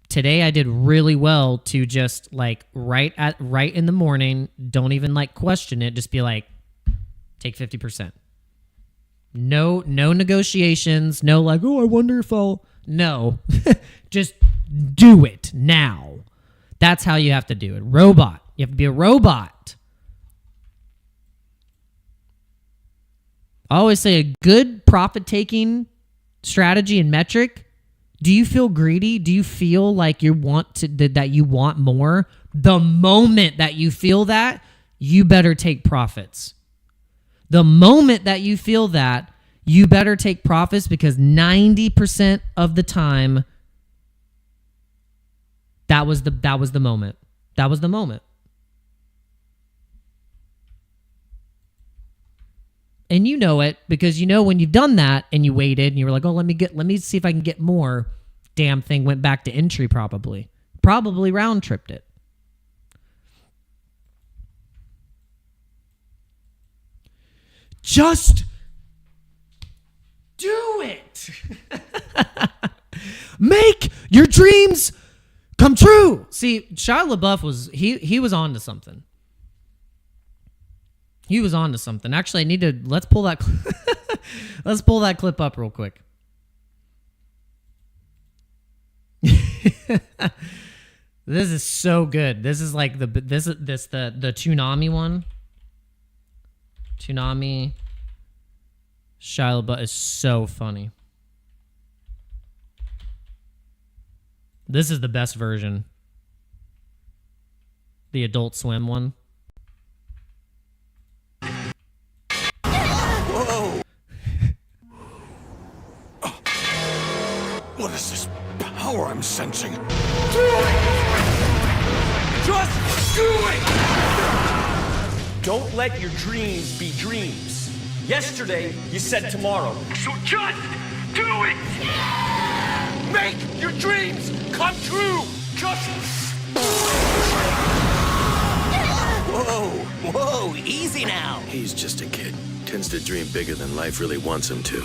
today I did really well to just like right in the morning, don't even like question it, just be like, take 50%. No negotiations, no like, oh, I wonder if no. Just do it now. That's how you have to do it. Robot. You have to be a robot. I always say a good profit-taking strategy and metric. Do you feel greedy? Do you feel like that you want more? The moment that you feel that, you better take profits. The moment that you feel that, you better take profits because 90% of the time that was the moment. That was the moment. And you know it because you know when you've done that and you waited and you were like, oh, let me see if I can get more. Damn thing went back to entry probably. Probably round tripped it. Just do it. Make your dreams come true. See, Shia LaBeouf was he was on to something. He was on to something. Actually, let's pull that let's pull that clip up real quick. This is so good. This is like the Toonami one. Toonami. Shia LaBeouf is so funny. This is the best version. The Adult Swim one. Whoa! What is this power I'm sensing? Do it! Just do it! Don't let your dreams be dreams. Yesterday, you said tomorrow. So just do it! Make your dreams come true! Just... Whoa, easy now. He's just a kid. Tends to dream bigger than life really wants him to.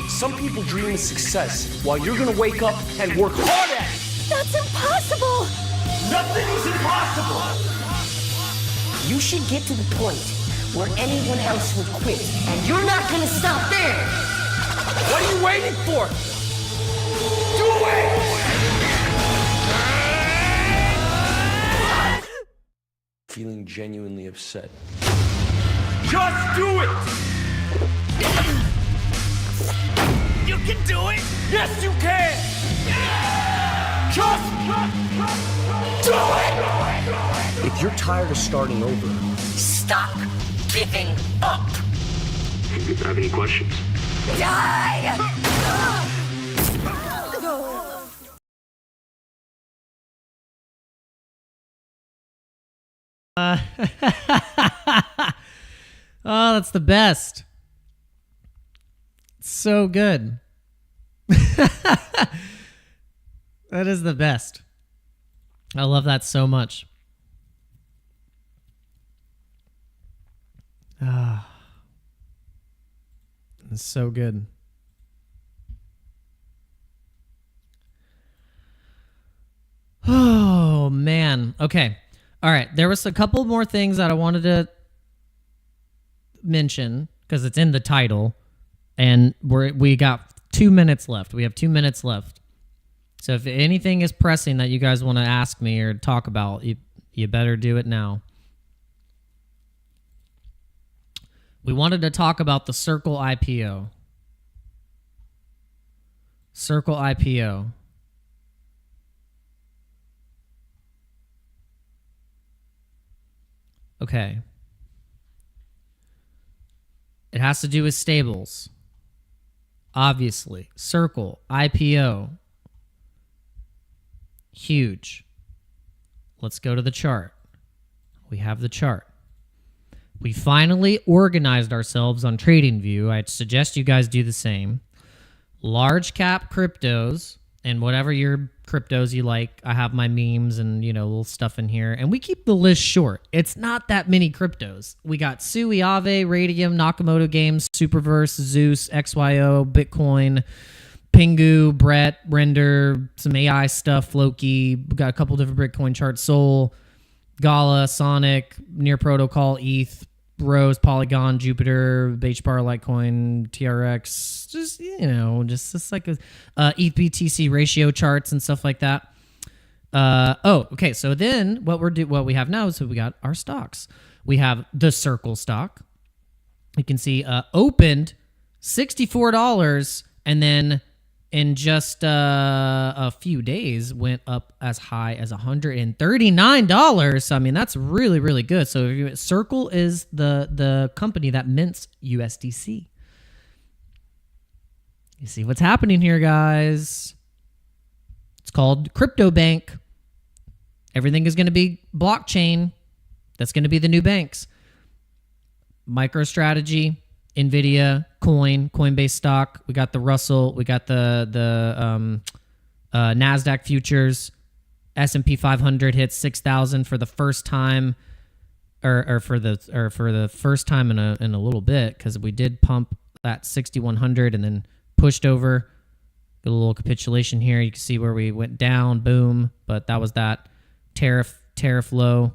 Some people dream of success while you're gonna wake up and work hard at it. That's impossible! Nothing is impossible! You should get to the point where anyone else would quit, and you're not gonna stop there! What are you waiting for? Do it! Feeling genuinely upset. Just do it! You can do it! Yes, you can! Just do it! If you're tired of starting over, Stop giving up! Have any questions? Die! Oh, that's the best. So good. That is the best. I love that so much. Ah, it's so good. Oh, man. Okay. All right. There was a couple more things that I wanted to mention because it's in the title, and we got 2 minutes left. We have 2 minutes left. So if anything is pressing that you guys want to ask me or talk about, you better do it now. We wanted to talk about the Circle IPO. Circle IPO. Okay. It has to do with stables. Obviously. Circle, IPO. Huge. Let's go to the chart. We have the chart. We finally organized ourselves on TradingView. I'd suggest you guys do the same. Large cap cryptos and whatever your cryptos you like. I have my memes and, little stuff in here. And we keep the list short. It's not that many cryptos. We got Sui, Aave, Radium, Nakamoto Games, Superverse, Zeus, XYO, Bitcoin, Pingu, Brett, Render, some AI stuff, Floki. We got a couple different Bitcoin charts. Sol, Gala, Sonic, Near Protocol, ETH, Rose, Polygon, Jupiter, HBAR, Litecoin, TRX, just like ETH BTC ratio charts and stuff like that. Okay. So then what we have now is we got our stocks. We have the Circle stock. You can see opened $64 and then in just a few days went up as high as $139. I mean, that's really, really good. So Circle is the company that mints USDC. You see what's happening here, guys. It's called crypto bank. Everything is going to be blockchain. That's going to be the new banks. MicroStrategy, NVIDIA, Coinbase stock. We got the Russell. We got the NASDAQ futures. S&P 500 hits 6,000 for the first time, or for the first time in a little bit, because we did pump that 6,100 and then pushed over. Got a little capitulation here. You can see where we went down, boom. But that was that tariff low,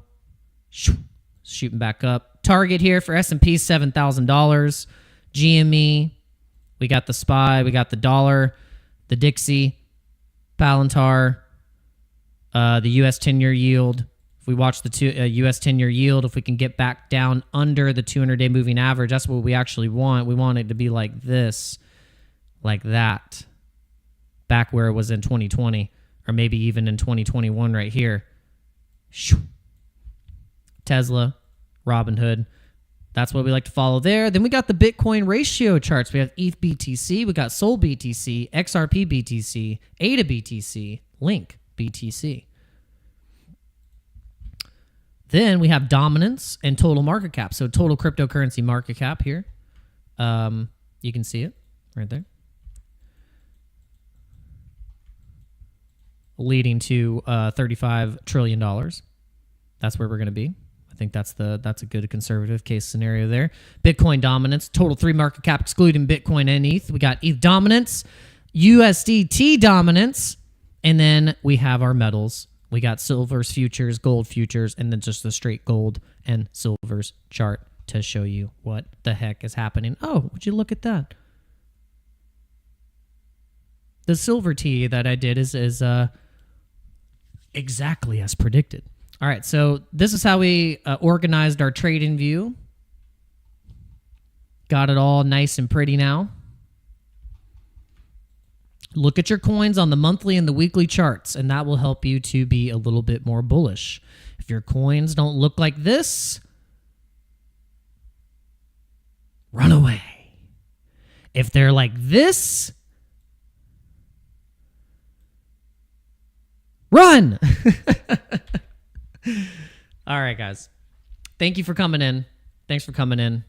shooting back up. Target here for S&P $7,000. GME, we got the SPY, we got the dollar, the Dixie, Palantir, the U.S. 10-year yield. If we watch the U.S. 10-year yield, if we can get back down under the 200-day moving average, that's what we actually want. We want it to be like this, like that, back where it was in 2020, or maybe even in 2021 right here. Tesla, Robinhood. That's what we like to follow there. Then we got the Bitcoin ratio charts. We have ETH BTC, we got Sol BTC, XRP BTC, ADA BTC, Link BTC. Then we have dominance and total market cap. So total cryptocurrency market cap here. You can see it right there. Leading to $35 trillion. That's where we're going to be. I think that's a good conservative case scenario there. Bitcoin dominance, total 3 market cap excluding Bitcoin and ETH. We got ETH dominance, USDT dominance, and then we have our metals. We got silver's futures, gold futures, and then just the straight gold and silver's chart to show you what the heck is happening. Oh, would you look at that? The silver tea that I did is exactly as predicted. All right, so this is how we organized our trading view. Got it all nice and pretty now. Look at your coins on the monthly and the weekly charts, and that will help you to be a little bit more bullish. If your coins don't look like this, run away. If they're like this, run. All right, guys. Thank you for coming in. Thanks for coming in.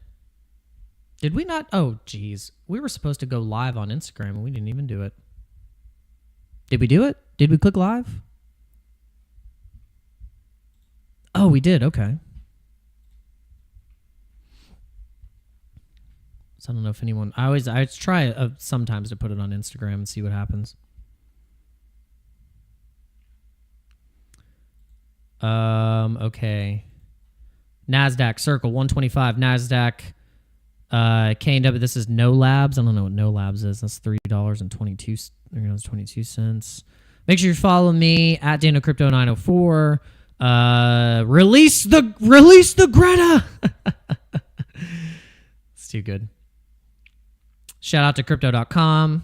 Did we not? Oh, geez. We were supposed to go live on Instagram, and we didn't even do it. Did we do it? Did we click live? Oh, we did. Okay. So I don't know if anyone... I try sometimes to put it on Instagram and see what happens. Okay. NASDAQ circle 125. NASDAQ KW. This is No Labs. I don't know what No Labs is. That's $3.22. Make sure you follow me at Dano Crypto 904. Release the Greta. It's too good. Shout out to crypto.com.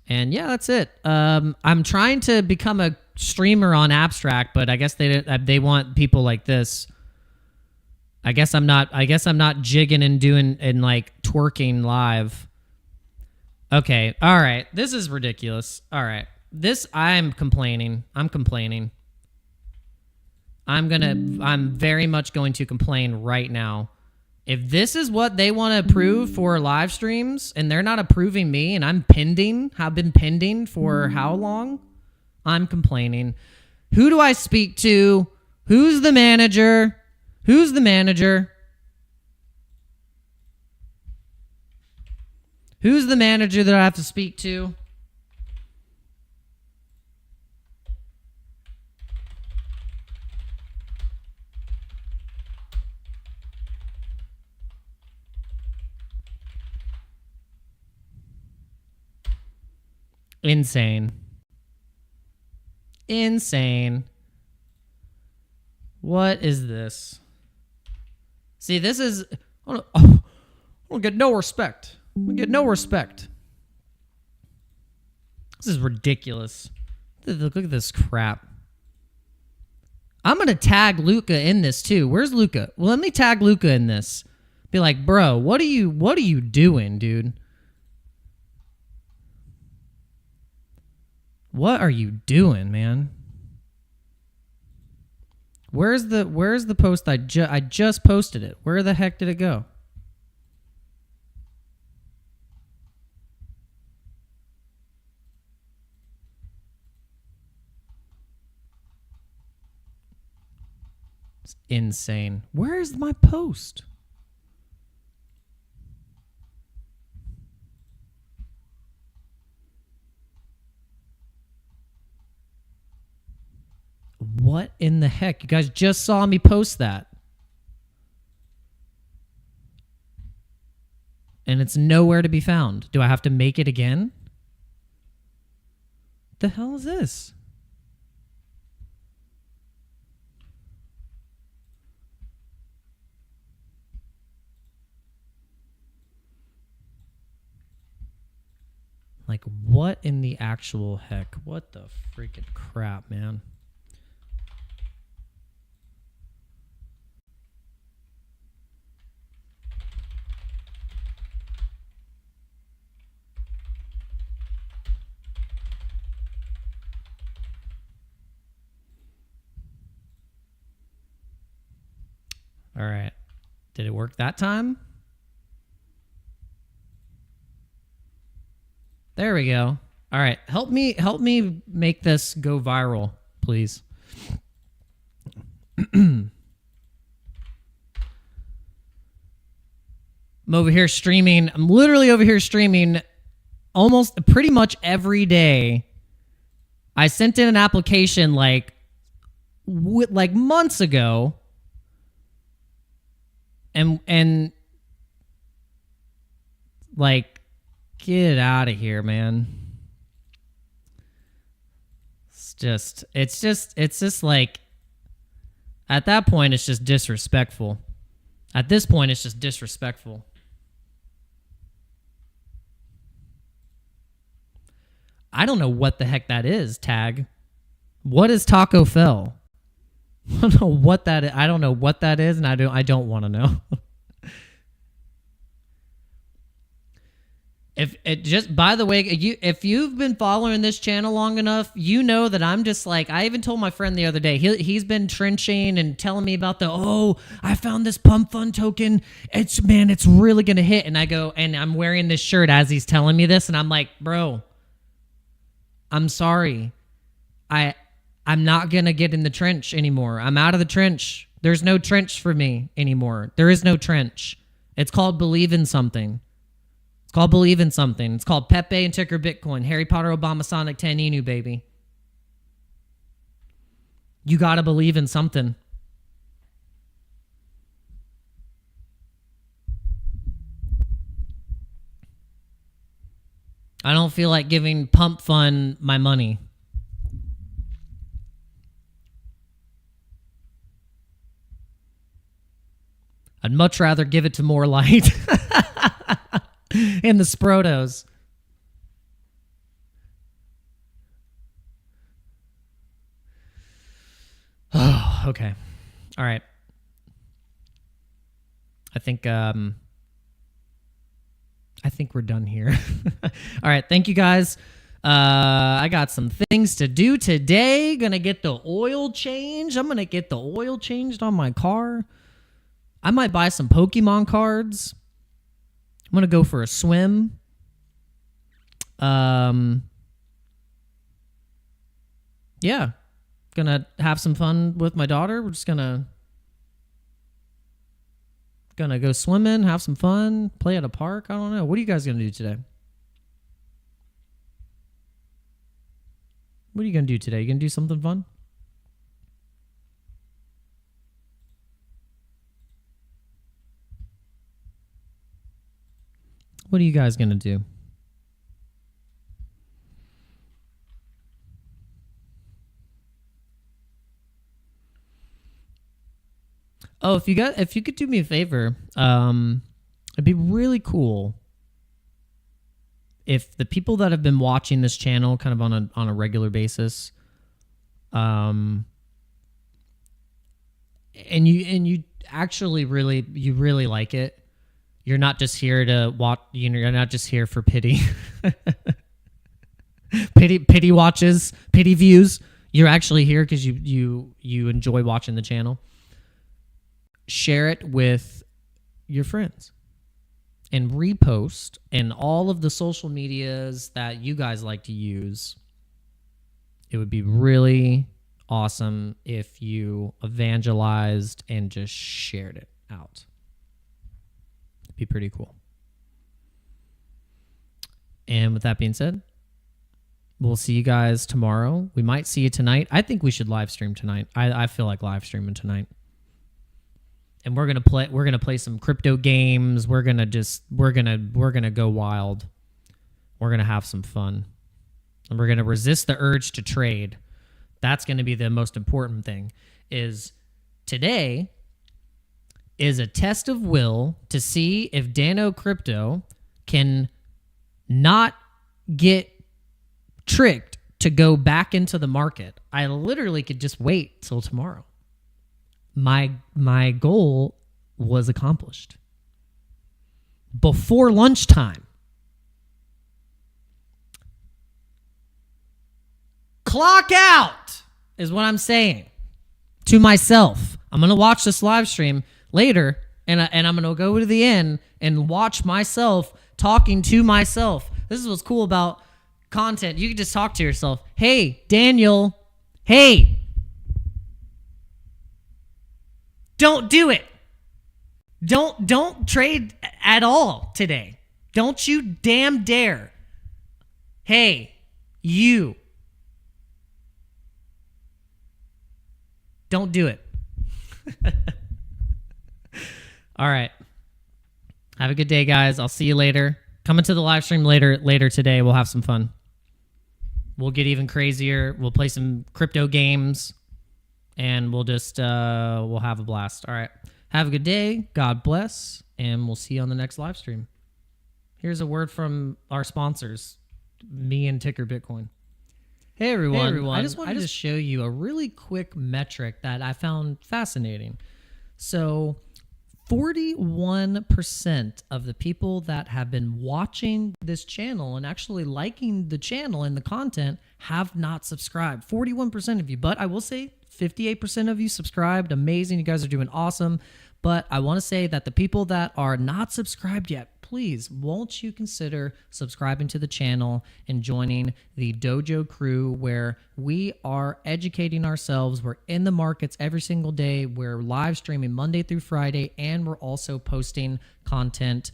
And yeah, that's it. I'm trying to become a streamer on Abstract, but I guess they want people like this. I guess I'm not jigging and doing and like twerking live. Okay, all right. This is ridiculous. All right. I'm complaining. I'm very much going to complain right now. If this is what they want to approve for live streams and they're not approving me and have been pending for how long? I'm complaining. Who do I speak to? Who's the manager? Who's the manager that I have to speak to? Insane. What is this? See, this is... I don't get no respect. We get no respect. This is ridiculous. Look at this crap. I'm going to tag Luca in this too. Where's Luca? Well, let me tag Luca in this. Be like, bro, what are you doing, dude? What are you doing, man? Where's the post I just posted it? Where the heck did it go? It's insane. Where's my post? What in the heck? You guys just saw me post that. And it's nowhere to be found. Do I have to make it again? What the hell is this? Like, what in the actual heck? What the freaking crap, man? All right. Did it work that time? There we go. All right. Help me make this go viral, please. I'm over here streaming. I'm literally over here streaming almost pretty much every day. I sent in an application like months ago. And like, get out of here, man. It's just like, at that point, it's just disrespectful. At this point, it's just disrespectful. I don't know what the heck that is, tag. What is Taco Fell? I don't know what that is. I don't know what that is, and I don't want to know. If it just, by the way, if you've been following this channel long enough, you know that I'm just like, I even told my friend the other day, he's been trenching and telling me about I found this pump fund token. It's really going to hit. And I go, and I'm wearing this shirt as he's telling me this. And I'm like, bro, I'm sorry. I'm not going to get in the trench anymore. I'm out of the trench. There's no trench for me anymore. There is no trench. It's called believe in something. It's called believe in something. It's called Pepe and Ticker Bitcoin. Harry Potter, Obama, Sonic, 10 Inu, baby. You got to believe in something. I don't feel like giving Pump Fund my money. I'd much rather give it to More Light in the Sprotos. Oh, okay. All right. I think we're done here. All right. Thank you, guys. I got some things to do today. Gonna get the oil changed. I'm gonna get the oil changed on my car. I might buy some Pokemon cards. I'm going to go for a swim. Yeah. Going to have some fun with my daughter. We're just going to go swimming, have some fun, play at a park. I don't know. What are you guys going to do today? What are you going to do today? You going to do something fun? What are you guys going to do? Oh, if you could do me a favor, it'd be really cool if the people that have been watching this channel kind of on a regular basis, and you actually really like it. You're not just here to watch, you're not just here for pity. pity watches, pity views. You're actually here because you enjoy watching the channel. Share it with your friends and repost in all of the social medias that you guys like to use. It would be really awesome if you evangelized and just shared it out. It'd be pretty cool. And with that being said, we'll see you guys tomorrow. We might see you tonight. I think we should live stream tonight. I feel like live streaming tonight. And we're gonna play some crypto games. We're gonna go wild. We're gonna have some fun. And we're gonna resist the urge to trade. That's gonna be the most important thing. Is today is a test of will to see if Dano Crypto can not get tricked to go back into the market. I literally could just wait till tomorrow. My goal was accomplished before lunchtime. Clock out is what I'm saying to myself. I'm going to watch this live stream later, and I'm going to go to the end and watch myself talking to myself. This is what's cool about content. You can just talk to yourself. Hey, Daniel. Hey. Don't do it. Don't trade at all today. Don't you damn dare. Hey, you. Don't do it. All right. Have a good day, guys. I'll see you later. Come into the live stream later today. We'll have some fun. We'll get even crazier. We'll play some crypto games. And we'll just, we'll have a blast. All right. Have a good day. God bless. And we'll see you on the next live stream. Here's a word from our sponsors, me and Ticker Bitcoin. Hey, everyone. I just wanted to show you a really quick metric that I found fascinating. So 41% of the people that have been watching this channel and actually liking the channel and the content have not subscribed. 41% of you. But I will say 58% of you subscribed. Amazing. You guys are doing awesome. But I want to say that the people that are not subscribed yet, please, won't you consider subscribing to the channel and joining the Dojo crew where we are educating ourselves. We're in the markets every single day. We're live streaming Monday through Friday, and we're also posting content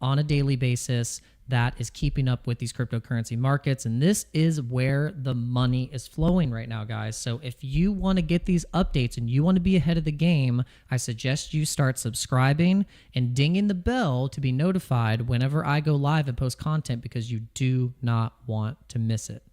on a daily basis that is keeping up with these cryptocurrency markets. And this is where the money is flowing right now, guys. So if you want to get these updates and you want to be ahead of the game, I suggest you start subscribing and dinging the bell to be notified whenever I go live and post content, because you do not want to miss it.